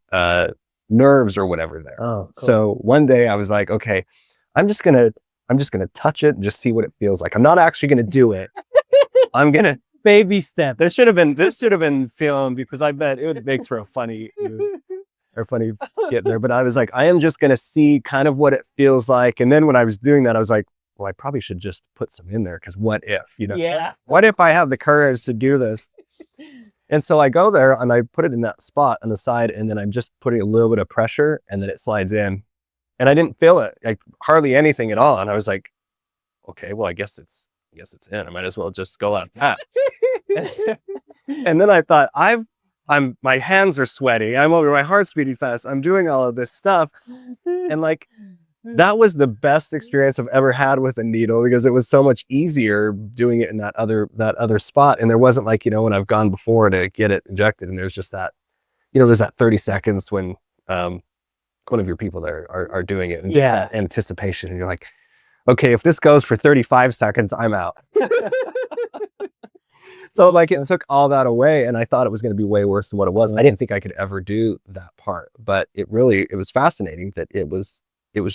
nerves or whatever there. Oh, cool. So one day I was like, okay, I'm just gonna touch it and just see what it feels like. I'm not actually gonna do it. I'm gonna baby step. This should have been filmed, because I bet it would make for a funny skit there. But I was like, I am just gonna see kind of what it feels like. And then when I was doing that, I was like, well, I probably should just put some in there, because what if, Yeah. what if I have the courage to do this? And so I go there and I put it in that spot on the side, and then I'm just putting a little bit of pressure, and then it slides in. And I didn't feel it, like hardly anything at all. And I was like, okay, well, I guess it's in. I might as well just go out that. And then I thought, my hands are sweaty. I'm over, my heart's beating fast. I'm doing all of this stuff. And like, that was the best experience I've ever had with a needle, because it was so much easier doing it in that other spot. And there wasn't, like, when I've gone before to get it injected, and there's just that there's that 30 seconds when one of your people there are doing it, and just that anticipation, and you're like, okay, if this goes for 35 seconds, I'm out. So like it took all that away, and I thought it was going to be way worse than what it was. I didn't think I could ever do that part, but it was fascinating that it was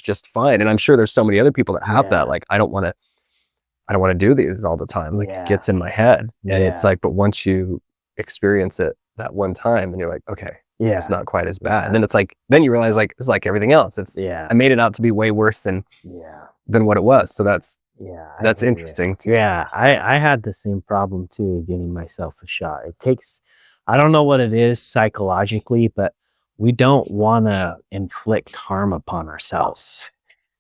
just fine. And I'm sure there's so many other people that have that. Like, I don't want to do these all the time. Like, it gets in my head, and it's like, but once you experience it that one time, and you're like, okay, it's not quite as bad. And then it's like, then you realize, like, it's like everything else. I made it out to be way worse than what it was. So that's interesting. Yeah, I had the same problem too, getting myself a shot. It takes, I don't know what it is psychologically, but we don't want to inflict harm upon ourselves.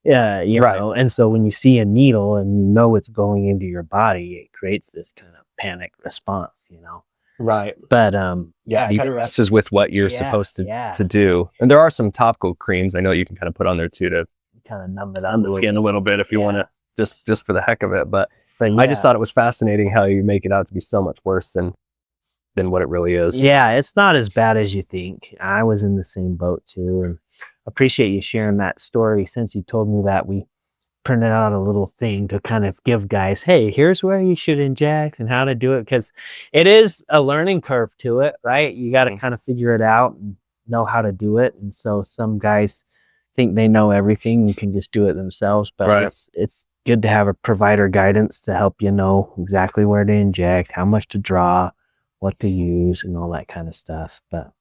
Yeah, you know, and so when you see a needle and you know it's going into your body, it creates this kind of panic response, you know. Right. But it kind of messes with what you're supposed to do. And there are some topical creams I know you can kind of put on there too, to kind of numb it on the skin a little bit if you want to, just for the heck of it. But yeah. I just thought it was fascinating how you make it out to be so much worse than what it really is. Yeah, it's not as bad as you think. I was in the same boat too, and appreciate you sharing that story. Since you told me that, we printed out a little thing to kind of give guys, hey, here's where you should inject and how to do it, because it is a learning curve to it, right? You got to kind of figure it out and know how to do it. And so some guys think they know everything and can just do it themselves, but it's good to have a provider guidance to help you know exactly where to inject, how much to draw, what to use, and all that kind of stuff. But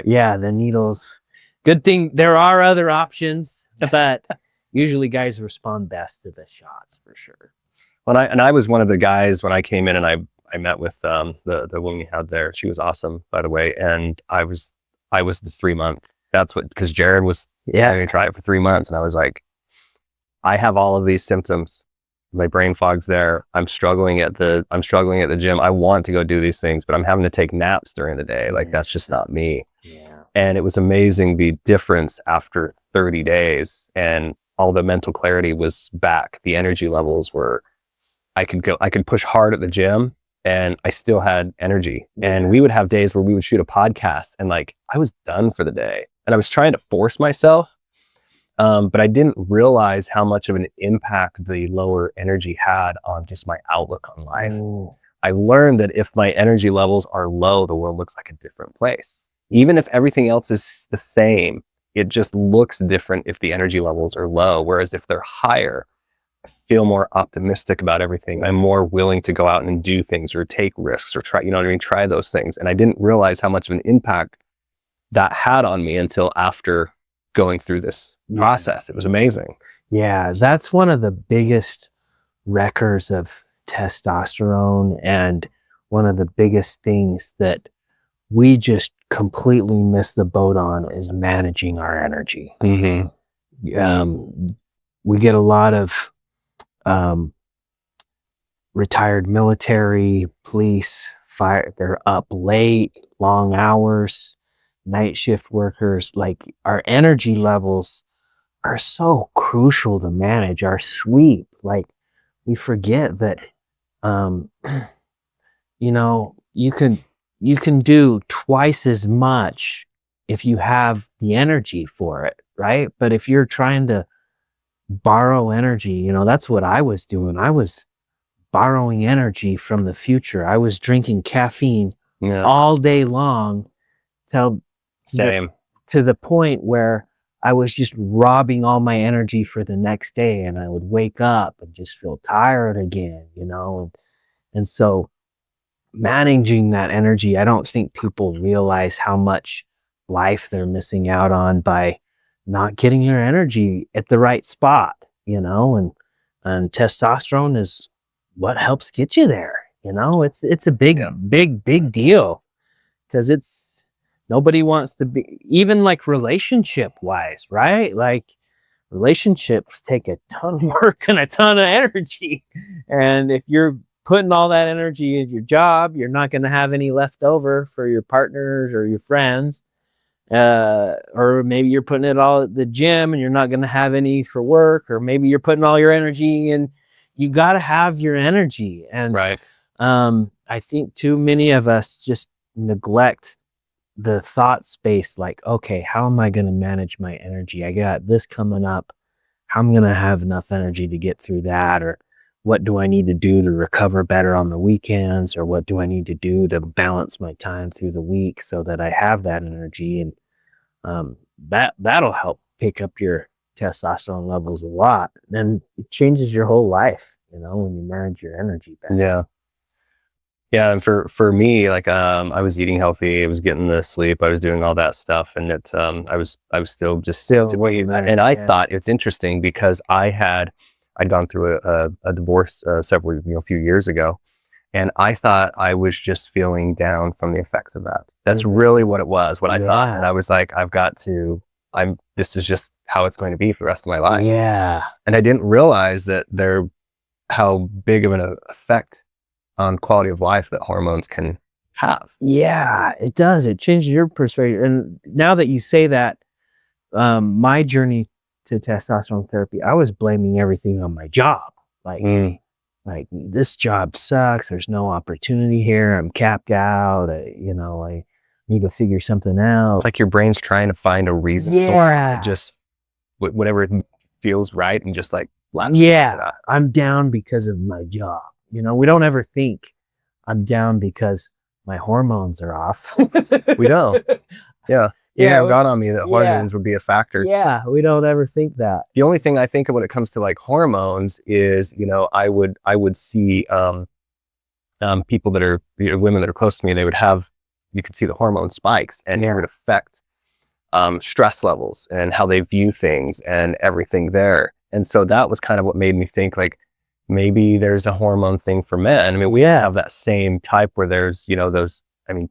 yeah, the needles, good thing there are other options, but usually guys respond best to the shots for sure. I was one of the guys when I came in, and I met with the woman we had there. She was awesome, by the way. And I was the 3 month. That's what, because Jared was having to try it for 3 months, and I was like, I have all of these symptoms. My brain fog's there. I'm struggling at the gym. I want to go do these things, but I'm having to take naps during the day. Like, that's just not me. And it was amazing the difference after 30 days, and all the mental clarity was back. The energy levels were, I could push hard at the gym and I still had energy. And we would have days where we would shoot a podcast and like, I was done for the day, and I was trying to force myself. But I didn't realize how much of an impact the lower energy had on just my outlook on life. I learned that if my energy levels are low, the world looks like a different place. Even if everything else is the same, it just looks different if the energy levels are low. Whereas if they're higher, I feel more optimistic about everything. I'm more willing to go out and do things or take risks or try those things. And I didn't realize how much of an impact that had on me until after going through this process. It was amazing. Yeah, that's one of the biggest wreckers of testosterone, and one of the biggest things that we just completely miss the boat on is managing our energy. We get a lot of retired military, police, fire. They're up late, long hours, night shift workers. Like, our energy levels are so crucial to manage. Our sleep, like, we forget that, you know, you can do twice as much if you have the energy for it, right? But if you're trying to borrow energy, you know, that's what I was doing. I was borrowing energy from the future. I was drinking caffeine all day long till to the point where I was just robbing all my energy for the next day, and I would wake up and just feel tired again, you know? And so managing that energy, I don't think people realize how much life they're missing out on by not getting your energy at the right spot, you know? And testosterone is what helps get you there, you know? It's a big deal, because nobody wants to be, even like relationship wise, right? Like, relationships take a ton of work and a ton of energy. And if you're putting all that energy in your job, you're not going to have any left over for your partners or your friends. Or maybe you're putting it all at the gym and you're not going to have any for work, or maybe you're putting all your energy in. You got to have your energy. And I think too many of us just neglect the thought space, like, okay, how am I going to manage my energy? I got this coming up. How am I going to have enough energy to get through that? Or what do I need to do to recover better on the weekends? Or what do I need to do to balance my time through the week so that I have that energy? And that'll help pick up your testosterone levels a lot. And it changes your whole life, when you manage your energy better. Yeah. Yeah, and for me, like I was eating healthy, I was getting the sleep, I was doing all that stuff, and I was still just and I thought it's interesting because I'd gone through a divorce a few years ago, and I thought I was just feeling down from the effects of that. That's really what it was, what I thought, and I was like, this is just how it's going to be for the rest of my life. Yeah, and I didn't realize that how big of an effect on quality of life that hormones can have. Yeah, it does. It changes your perspective. And now that you say that, my journey to testosterone therapy, I was blaming everything on my job. Like this job sucks. There's no opportunity here. I'm capped out. I need to figure something out. Like your brain's trying to find a reason. Yeah. Just whatever feels right and just like, yeah, I'm down because of my job. We don't ever think I'm down because my hormones are off. We don't. Yeah. You have got on me that hormones would be a factor. Yeah, we don't ever think that. The only thing I think of when it comes to like hormones is, I would see people that are women that are close to me, you could see the hormone spikes, and it would affect stress levels and how they view things and everything there. And so that was kind of what made me think like, maybe there's a hormone thing for men. I mean, we have that same type where there's, those,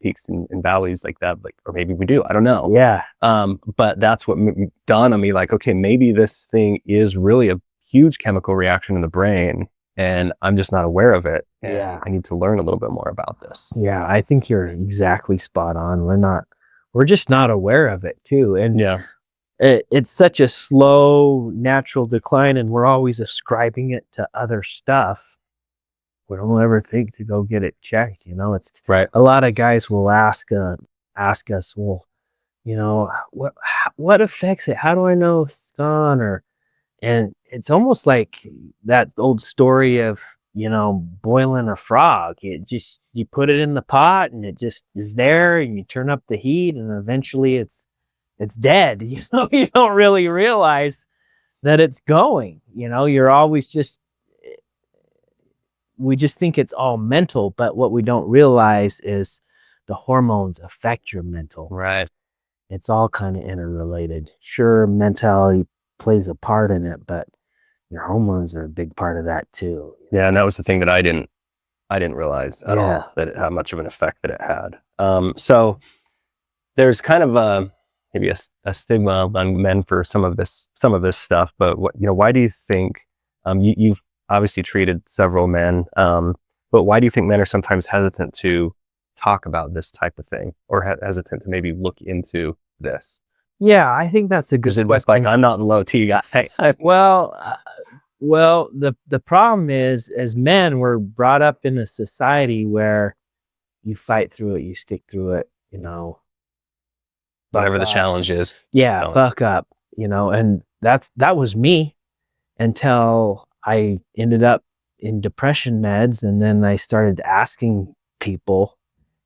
peaks and valleys like that, or maybe we do, I don't know. Yeah. But that's what dawned on me, like, okay, maybe this thing is really a huge chemical reaction in the brain and I'm just not aware of it. Yeah. I need to learn a little bit more about this. Yeah, I think you're exactly spot on. We're just not aware of it too. And it's such a slow, natural decline, and we're always ascribing it to other stuff. We don't ever think to go get it checked. It's right. A lot of guys will ask us, well, what affects it? How do I know it's gone? And it's almost like that old story of, boiling a frog. You put it in the pot and it just is there, and you turn up the heat and eventually it's dead. You don't really realize that it's going, you're always we just think it's all mental, but what we don't realize is the hormones affect your mental. Right. It's all kind of interrelated. Sure, mentality plays a part in it, but your hormones are a big part of that too. Yeah, and that was the thing that I didn't realize at all, that how much of an effect that it had. So there's kind of maybe a stigma on men for some of this stuff, but why do you think you've obviously treated several men, but why do you think men are sometimes hesitant to talk about this type of thing, or hesitant to maybe look into this? Yeah, I think that's a good question. Like, I'm not a low T guy. Well, the problem is, as men, we're brought up in a society where you fight through it, you stick through it, whatever the challenge is. Yeah, buck up, and that was me until I ended up in depression meds, and then I started asking people,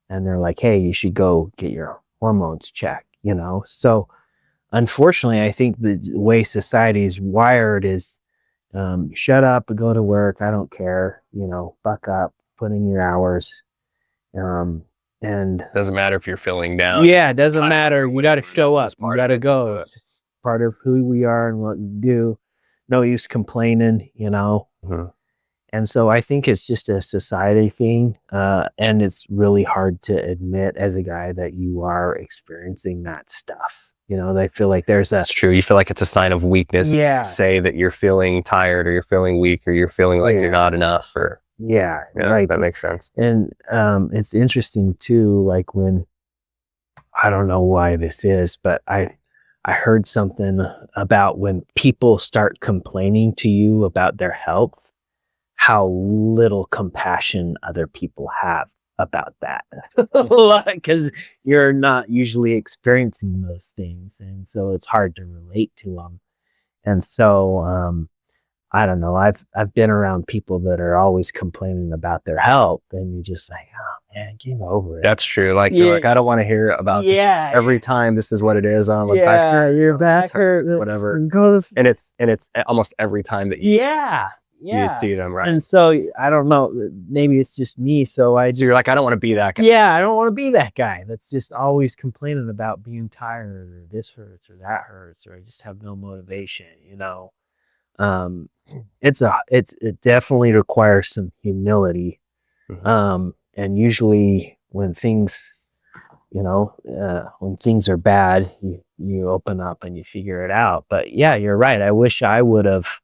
and they're like, hey, you should go get your hormones checked, So unfortunately, I think the way society is wired is shut up and go to work. I don't care, buck up, put in your hours. And doesn't matter if you're feeling down. Yeah, it doesn't matter. We got to show up. We got to go. It's part of who we are and what we do. No use complaining, Mm-hmm. And so I think it's just a society thing. And it's really hard to admit as a guy that you are experiencing that stuff. They feel like that's true. You feel like it's a sign of weakness. Yeah. Say that you're feeling tired, or you're feeling weak, or you're feeling like you're not enough, or right. That makes sense. And it's interesting too, like when, I don't know why this is, but I heard something about when people start complaining to you about their health, how little compassion other people have about that a lot because you're not usually experiencing those things, and so it's hard to relate to them. And so I don't know. I've been around people that are always complaining about their health, and you're just like, oh man, get over it. That's true. Like, they're like, I don't want to hear about this every time. This is what it is. I'm like, back hurts, your back hurts, whatever. And it's almost every time that you see them, right? And so I don't know. Maybe it's just me. So you're like, I don't want to be that guy. Yeah, I don't want to be that guy that's just always complaining about being tired or this hurts or that hurts or I just have no motivation. It definitely requires some humility. And usually when things are bad, you open up and you figure it out. But yeah, you're right. I wish I would have,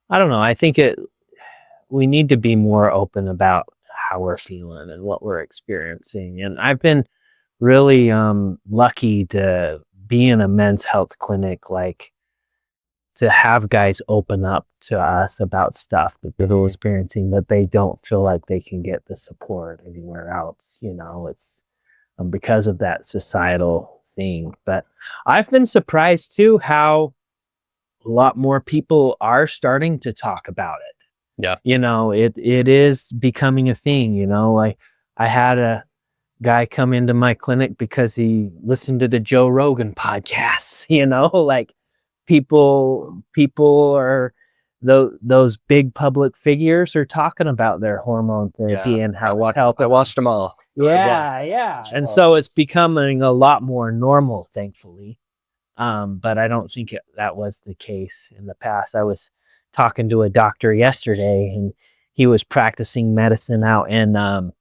I don't know. I think we need to be more open about how we're feeling and what we're experiencing. And I've been really lucky to be in a men's health clinic, like to have guys open up to us about stuff that they're experiencing, that they don't feel like they can get the support anywhere else. It's because of that societal thing. But I've been surprised too how a lot more people are starting to talk about it. Yeah. It is becoming a thing. Like I had a guy come into my clinic because he listened to the Joe Rogan podcast. Like people are those big public figures are talking about their hormone therapy and how what help. I watched them all. And so it's becoming a lot more normal, thankfully. But I don't think that was the case in the past. I was talking to a doctor yesterday, and he was practicing medicine out in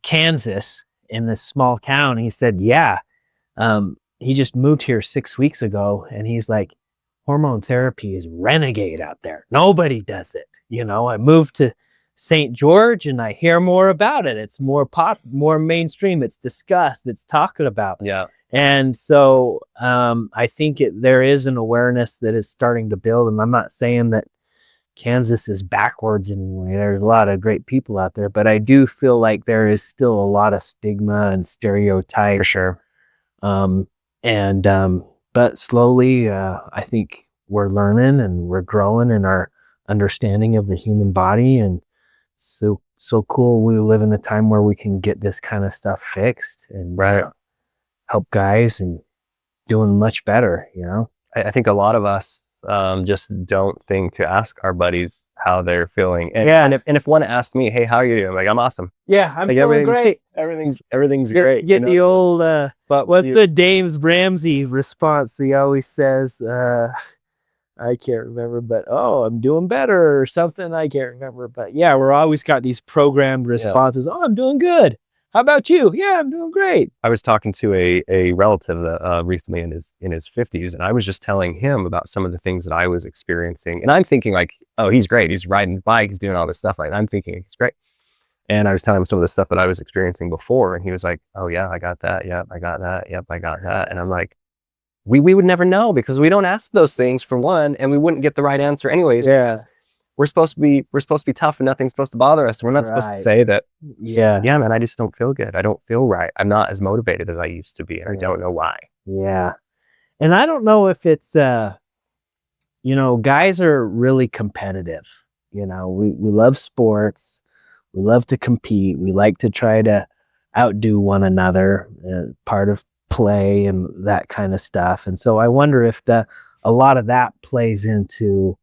Kansas, in this small town. He said, he just moved here 6 weeks ago, and he's like, hormone therapy is renegade out there. Nobody does it. I moved to St. George, and I hear more about it. It's more more mainstream. It's discussed. It's talked about. Yeah. And so I think there is an awareness that is starting to build. And I'm not saying that Kansas is backwards anymore. There's a lot of great people out there, but I do feel like there is still a lot of stigma and stereotypes. For sure. But slowly, I think we're learning and we're growing in our understanding of the human body. And so cool. We live in a time where we can get this kind of stuff fixed and help guys and doing much better. I think a lot of us just don't think to ask our buddies how they're feeling. And if one asked me, hey, how are you doing? I'm like, I'm awesome. Yeah, I'm feeling great. Everything's great. Get the old, what's the James Ramsey response he always says? I can't remember, but I'm doing better or something. I can't remember, but yeah, we're always got these programmed responses. Oh, I'm doing good. How about you? Yeah, I'm doing great. I was talking to a relative that recently in his 50s, and I was just telling him about some of the things that I was experiencing. And I'm thinking like, oh, he's great. He's riding a bike. He's doing all this stuff. Right? And I'm thinking he's great. And I was telling him some of the stuff that I was experiencing before, and he was like, oh yeah, I got that. Yep, I got that. Yep, I got that. And I'm like, we would never know because we don't ask those things for one, and we wouldn't get the right answer anyways. Yeah. We're supposed to be tough and nothing's supposed to bother us. We're not supposed to say that, yeah, man, I just don't feel good. I don't feel right. I'm not as motivated as I used to be, and I don't know why. Yeah. And I don't know if it's, guys are really competitive. We love sports. We love to compete. We like to try to outdo one another, part of play and that kind of stuff. And so I wonder if a lot of that plays into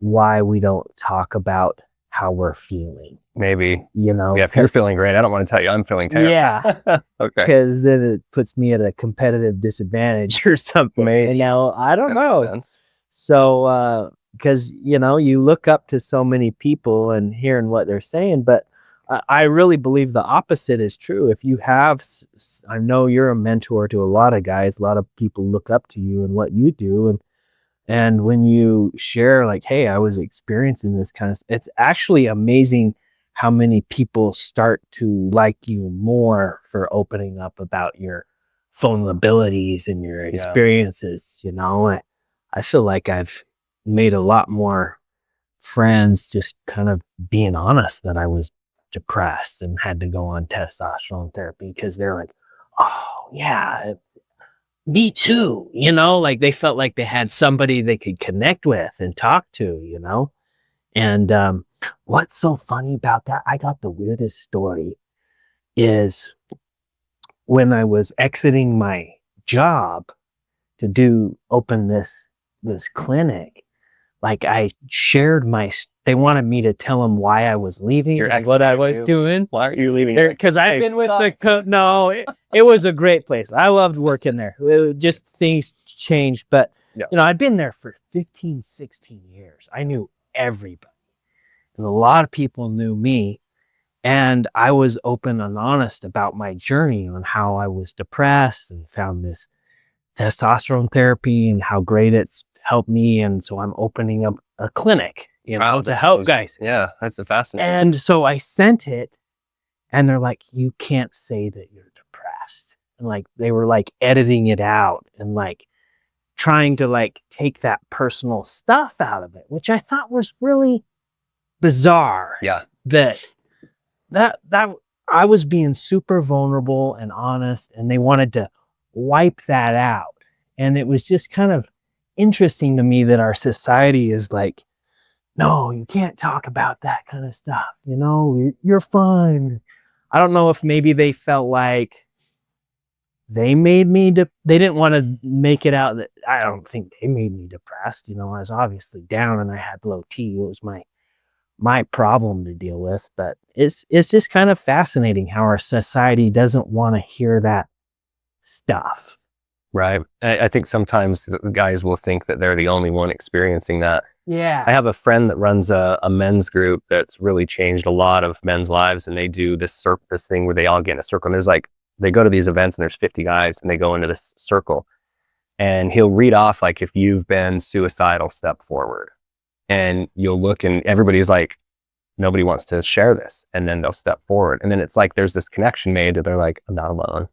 why we don't talk about how we're feeling. Maybe. If you're feeling great, I don't want to tell you I'm feeling terrible. Yeah. Okay. Because then it puts me at a competitive disadvantage or something. Maybe. I don't know. Makes sense. So, because, you look up to so many people and hearing what they're saying, but I really believe the opposite is true. If you have, I know you're a mentor to a lot of guys, a lot of people look up to you and what you do. And when you share like, hey, I was experiencing this kind of, it's actually amazing how many people start to like you more for opening up about your vulnerabilities and your experiences. I feel like I've made a lot more friends just kind of being honest that I was depressed and had to go on testosterone therapy because they're like, oh, yeah, me too. Like they felt like they had somebody they could connect with and talk to. And what's so funny about that? I got the weirdest story is when I was exiting my job to open this clinic, like I shared they wanted me to tell them why I was leaving and what I was doing. Why aren't you leaving? Because I've been with no, it was a great place. I loved working there. Just things changed, but I'd been there for 15, 16 years. I knew everybody. And a lot of people knew me. And I was open and honest about my journey on how I was depressed and found this testosterone therapy and how great it's helped me. And so I'm opening up a clinic, to help guys. Yeah, that's a fascinating. And so I sent it and they're like, you can't say that you're depressed. And like, they were like editing it out and like trying to like take that personal stuff out of it, which I thought was really bizarre. Yeah. That I was being super vulnerable and honest, and they wanted to wipe that out. And it was just kind of interesting to me that our society is like, no, you can't talk about that kind of stuff. You're fine. I don't know if maybe they felt like they made me, they didn't want to make it out that, I don't think they made me depressed. I was obviously down and I had low T. It was my problem to deal with, but it's just kind of fascinating how our society doesn't want to hear that stuff. Right. I think sometimes guys will think that they're the only one experiencing that. Yeah. I have a friend that runs a men's group that's really changed a lot of men's lives, and they do this thing where they all get in a circle, and there's like, they go to these events and there's 50 guys and they go into this circle, and he'll read off like, if you've been suicidal, step forward. And you'll look and everybody's like, nobody wants to share this. And then they'll step forward. And then it's like, there's this connection made that they're like, I'm not alone.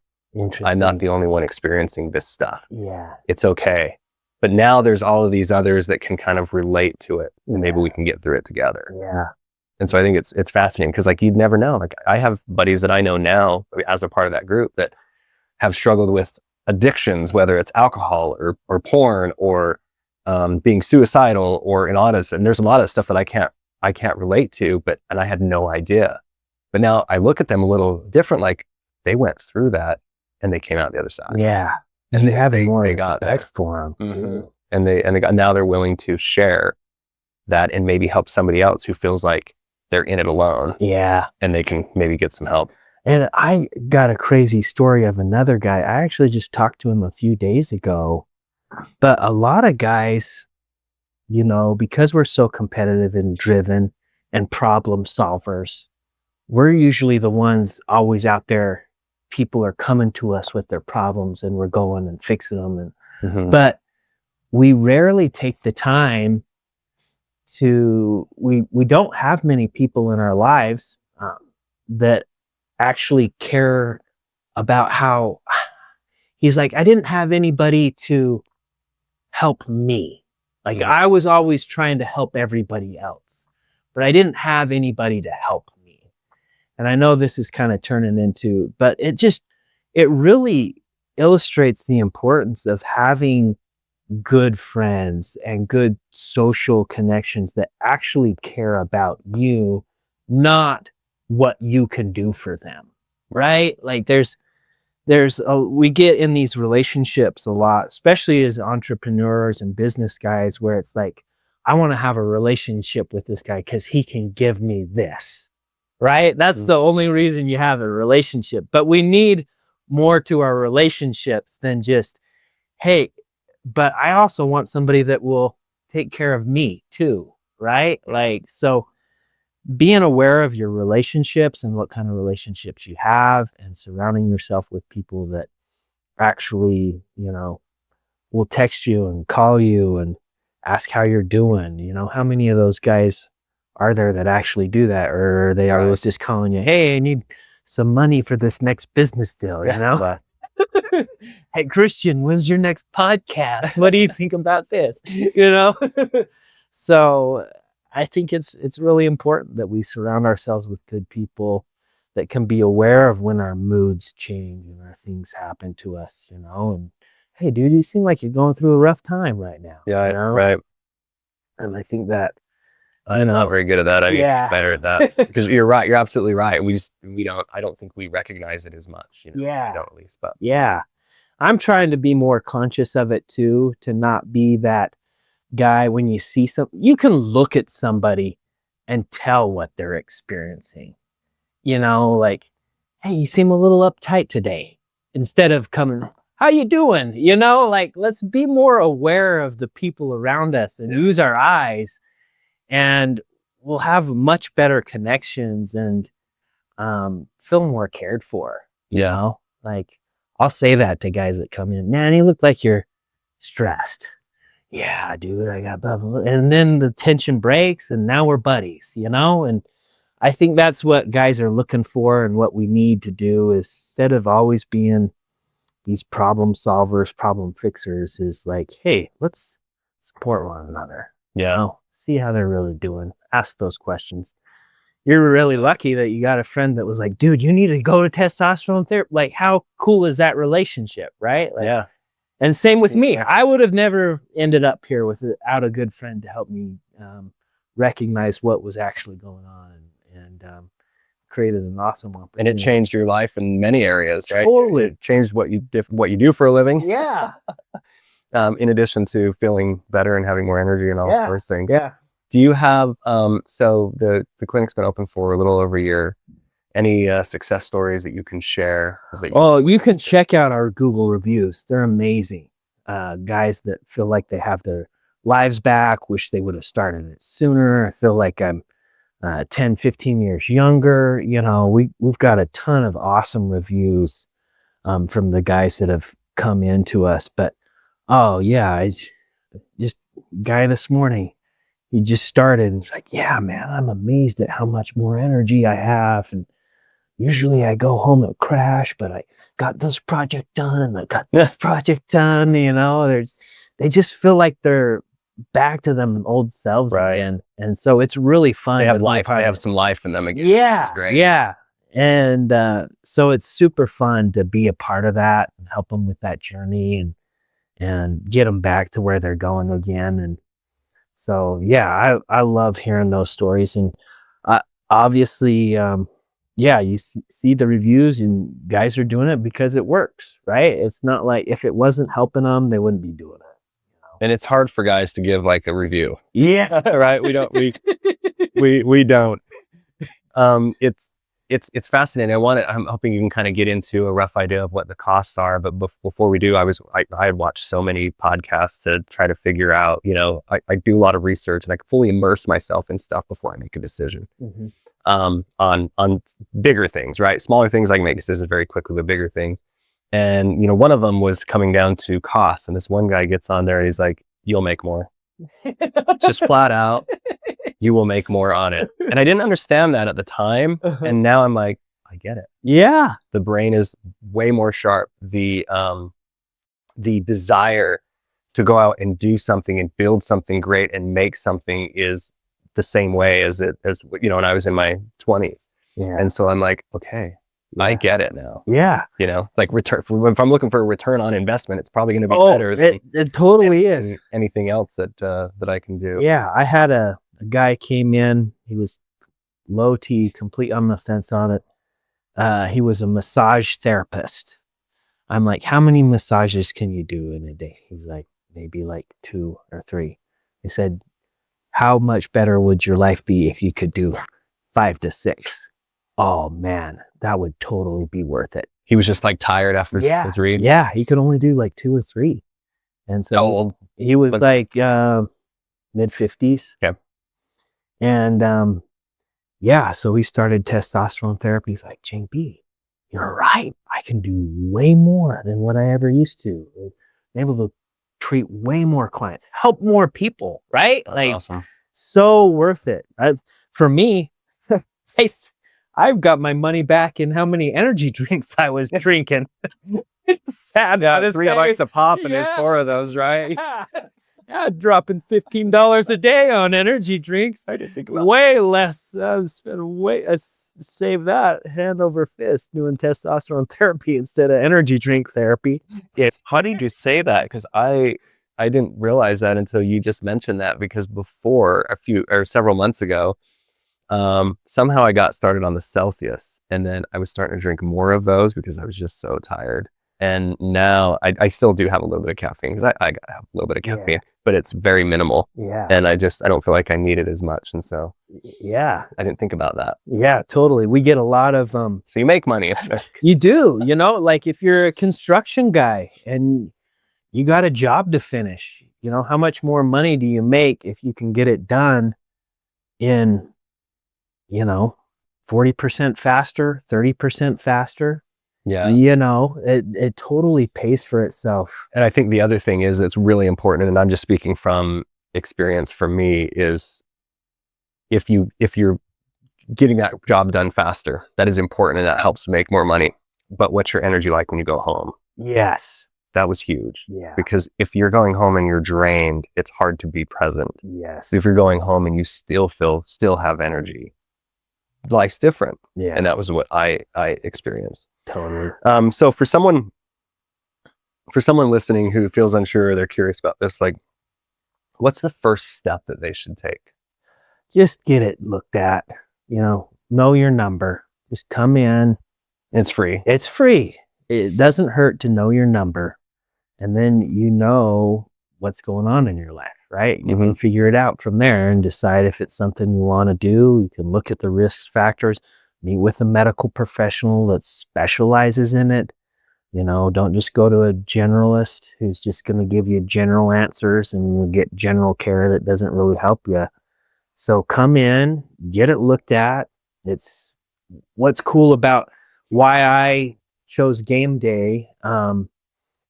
I'm not the only one experiencing this stuff. Yeah. It's okay. But now there's all of these others that can kind of relate to it. And maybe we can get through it together. Yeah. And so I think it's fascinating because like, you'd never know. Like I have buddies that I know now as a part of that group that have struggled with addictions, whether it's alcohol or porn or being suicidal or in autism. And there's a lot of stuff that I can't relate to, and I had no idea. But now I look at them a little different, like they went through that and they came out the other side. Yeah. And you have more respect for them. Mm-hmm. And now they're willing to share that and maybe help somebody else who feels like they're in it alone. Yeah. And they can maybe get some help. And I got a crazy story of another guy. I actually just talked to him a few days ago. But a lot of guys, because we're so competitive and driven and problem solvers, we're usually the ones always out there. People are coming to us with their problems and we're going and fixing them. But we rarely take the time we don't have many people in our lives that actually care about how he's like, I didn't have anybody to help me. Like I was always trying to help everybody else, but I didn't have anybody to help me. And I know this is kind of turning into, but it really illustrates the importance of having good friends and good social connections that actually care about you, not what you can do for them. Right? Like we get in these relationships a lot, especially as entrepreneurs and business guys, where it's like, I want to have a relationship with this guy because he can give me this, right? That's the only reason you have a relationship. But we need more to our relationships than just, hey, but I also want somebody that will take care of me too, right? Like, so being aware of your relationships and what kind of relationships you have and surrounding yourself with people that actually, will text you and call you and ask how you're doing. How many of those guys are there that actually do that? Or are they always just calling you, hey, I need some money for this next business deal, Hey, Christian, when's your next podcast? What do you think about this? So I think it's really important that we surround ourselves with good people that can be aware of when our moods change and our things happen to us, you know, and hey, dude, you seem like you're going through a rough time right now. Yeah, you know? right. And I think that, I'm not very good at that. I need to yeah. get better at that because you're right. You're absolutely right. I don't think we recognize it as much. You know, Yeah. we don't at least, but Yeah. I'm trying to be more conscious of it too, to not be that guy when you see something, you can look at somebody and tell what they're experiencing. You know, like, hey, you seem a little uptight today. Instead of coming, how you doing? You know, like, let's be more aware of the people around us and use our eyes, and we'll have much better connections and feel more cared for. You Yeah. know, like, I'll say that to guys that come in, man, you look like you're stressed. Yeah, dude, I got blah, blah, blah. And then the tension breaks and now we're buddies, you know? And I think that's what guys are looking for, and what we need to do is, instead of always being these problem solvers, problem fixers, is like, hey, let's support one another. Yeah. You know? See how they're really doing. Ask those questions. You're really lucky that you got a friend that was like, dude, you need to go to testosterone therapy. Like, how cool is that relationship, right? Like, Yeah. and same with me. I would have never ended up here without a good friend to help me recognize what was actually going on, and created an awesome opportunity. And it changed your life in many areas, right? Totally. It changed what you do for a living. Yeah. In addition to feeling better and having more energy and all those things. Yeah. Do you have so the clinic's been open for a little over a year? Any success stories that you can share? Oh, you can check out our Google reviews. They're amazing. Guys that feel like they have their lives back, wish they would have started it sooner. I feel like I'm 10, 15 years younger. You know, we've got a ton of awesome reviews from the guys that have come into us. But, oh, yeah, I just guy this morning, he just started and he's like, yeah, man, I'm amazed at how much more energy I have. And usually I go home and crash, but I got this project done and I got this project done. You know, they just feel like they're back to them old selves again. And so it's really fun. They have life. They have some life in them again. Yeah. Which is great. Yeah. And so it's super fun to be a part of that and help them with that journey and get them back to where they're going again. And so, yeah, I love hearing those stories. And obviously, yeah, you see the reviews and guys are doing it because it works, right? It's not like if it wasn't helping them, they wouldn't be doing it. You know? And it's hard for guys to give like a review. Yeah. Right. We don't, we don't. It's fascinating. I'm hoping you can kind of get into a rough idea of what the costs are. But before we do, I had watched so many podcasts to try to figure out, you know, I do a lot of research and I fully immerse myself in stuff before I make a decision. Mm-hmm. On bigger things, right? Smaller things I can make decisions very quickly, but bigger things. And, you know, one of them was coming down to costs. And this one guy gets on there and he's like, you'll make more. Just flat out, you will make more on it. And I didn't understand that at the time. And now I'm like, I get it. Yeah. The brain is way more sharp. The desire to go out and do something and build something great and make something is the same way as you know, when I was in my 20s. Yeah. And so I'm like, okay, yeah. I get it now. Yeah. You know, like if I'm looking for a return on investment, it's probably going to be better than it totally is. Anything else that I can do. Yeah. I had a guy came in, he was low T, complete on the fence on it. He was a massage therapist. I'm like, how many massages can you do in a day? He's like, maybe like 2 or 3. He said, how much better would your life be if you could do 5 to 6? Oh man, that would totally be worth it. He was just like tired after 3. Yeah, he could only do like 2 or 3. And so how old? He was like mid-50s. Okay. And yeah, so we started testosterone therapy. He's like, JB, you're right. I can do way more than what I ever used to. I'm able to treat way more clients, help more people, right? That's like awesome. So worth it. For me, I've got my money back in how many energy drinks I was drinking. It's sad. Yeah, $3 a pop and there's 4 of those, right? Yeah, dropping $15 a day on energy drinks. I didn't think about way less. I save that hand over fist doing testosterone therapy instead of energy drink therapy. it. Funny to say that because I didn't realize that until you just mentioned that, because before several months ago, somehow I got started on the Celsius, and then I was starting to drink more of those because I was just so tired. And now I still do have a little bit of caffeine because I have a little bit of caffeine, but it's very minimal. Yeah. And I don't feel like I need it as much. And so Yeah. I didn't think about that. Yeah, totally. We get a lot of So you make money. you do, like if you're a construction guy and you got a job to finish, how much more money do you make if you can get it done in 40% faster, 30% faster? Yeah. It totally pays for itself. And I think the other thing is it's really important, and I'm just speaking from experience for me, is if you're getting that job done faster, that is important and that helps make more money. But what's your energy like when you go home? Yes. That was huge. Yeah. Because if you're going home and you're drained, it's hard to be present. Yes. So if you're going home and you still have energy, life's different. Yeah. And that was what I experienced. Totally. So for someone listening who feels unsure, they're curious about this, like, what's the first step that they should take? Just get it looked at, know your number. Just come in. It's free. It's free. It doesn't hurt to know your number. And then what's going on in your life, right? You can figure it out from there and decide if it's something you want to do. You can look at the risk factors, meet with a medical professional that specializes in it. Don't just go to a generalist who's just going to give you general answers and you'll get general care that doesn't really help you. So come in, get it looked at. It's what's cool about why I chose Game Day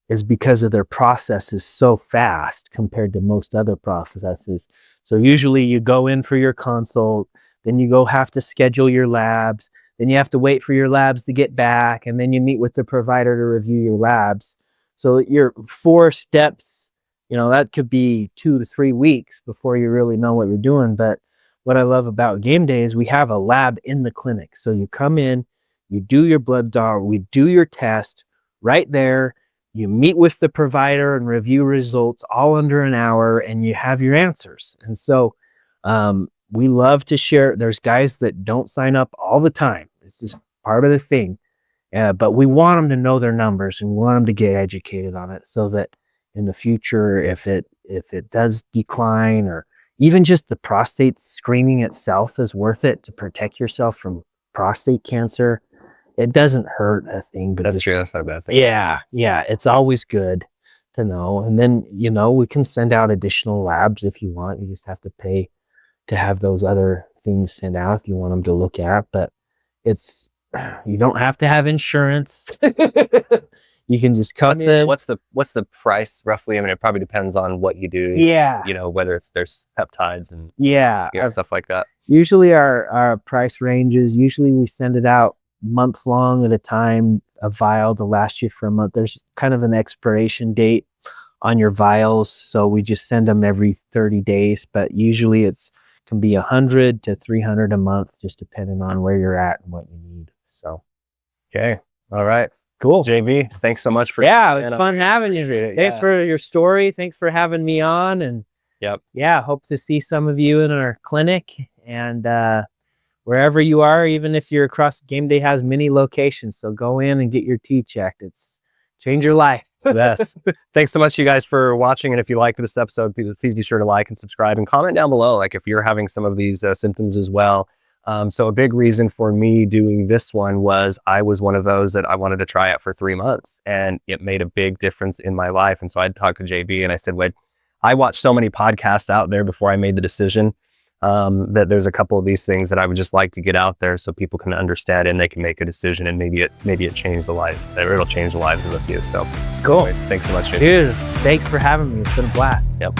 is because of their process is so fast compared to most other processes. So usually you go in for your consult, then you have to schedule your labs, then you have to wait for your labs to get back, and then you meet with the provider to review your labs. So your 4 steps, that could be 2 to 3 weeks before you really know what you're doing. But what I love about Game Day is we have a lab in the clinic. So you come in, you do your blood draw, we do your test right there. You meet with the provider and review results all under an hour, and you have your answers. And so we love to share. There's guys that don't sign up all the time. This is part of the thing. But we want them to know their numbers and we want them to get educated on it so that in the future, if it does decline, or even just the prostate screening itself is worth it to protect yourself from prostate cancer. It doesn't hurt a thing. But That's true. That's not a bad thing. Yeah. It's always good to know. And then, we can send out additional labs if you want. You just have to pay to have those other things sent out if you want them to look at. But you don't have to have insurance. You can just come in. What's the price roughly? I mean, it probably depends on what you do. Yeah. Whether there's peptides and stuff like that. Usually our price ranges, usually we send it out month long at a time, a vial to last you for a month. There's kind of an expiration date on your vials, so we just send them every 30 days, but usually can be 100 to 300 a month, just depending on where you're at and what you need. So okay, all right, cool. JV, thanks so much for it was fun having you. Thanks for your story. Thanks for having me on. And hope to see some of you in our clinic and wherever you are, even if you're across. Game Day has many locations, so go in and get your T checked. It's change your life. Yes. Thanks so much, you guys, for watching. And if you liked this episode, please be sure to like and subscribe and comment down below, like if you're having some of these symptoms as well. So a big reason for me doing this one was I was one of those that I wanted to try it for 3 months, and it made a big difference in my life. And so I talked to JB and I said, wait, I watched so many podcasts out there before I made the decision. That there's a couple of these things that I would just like to get out there so people can understand and they can make a decision, and maybe it changed the lives, or it'll change the lives of a few. So cool. Anyways, thanks so much, dude. Thanks for having me. It's been a blast. Yep.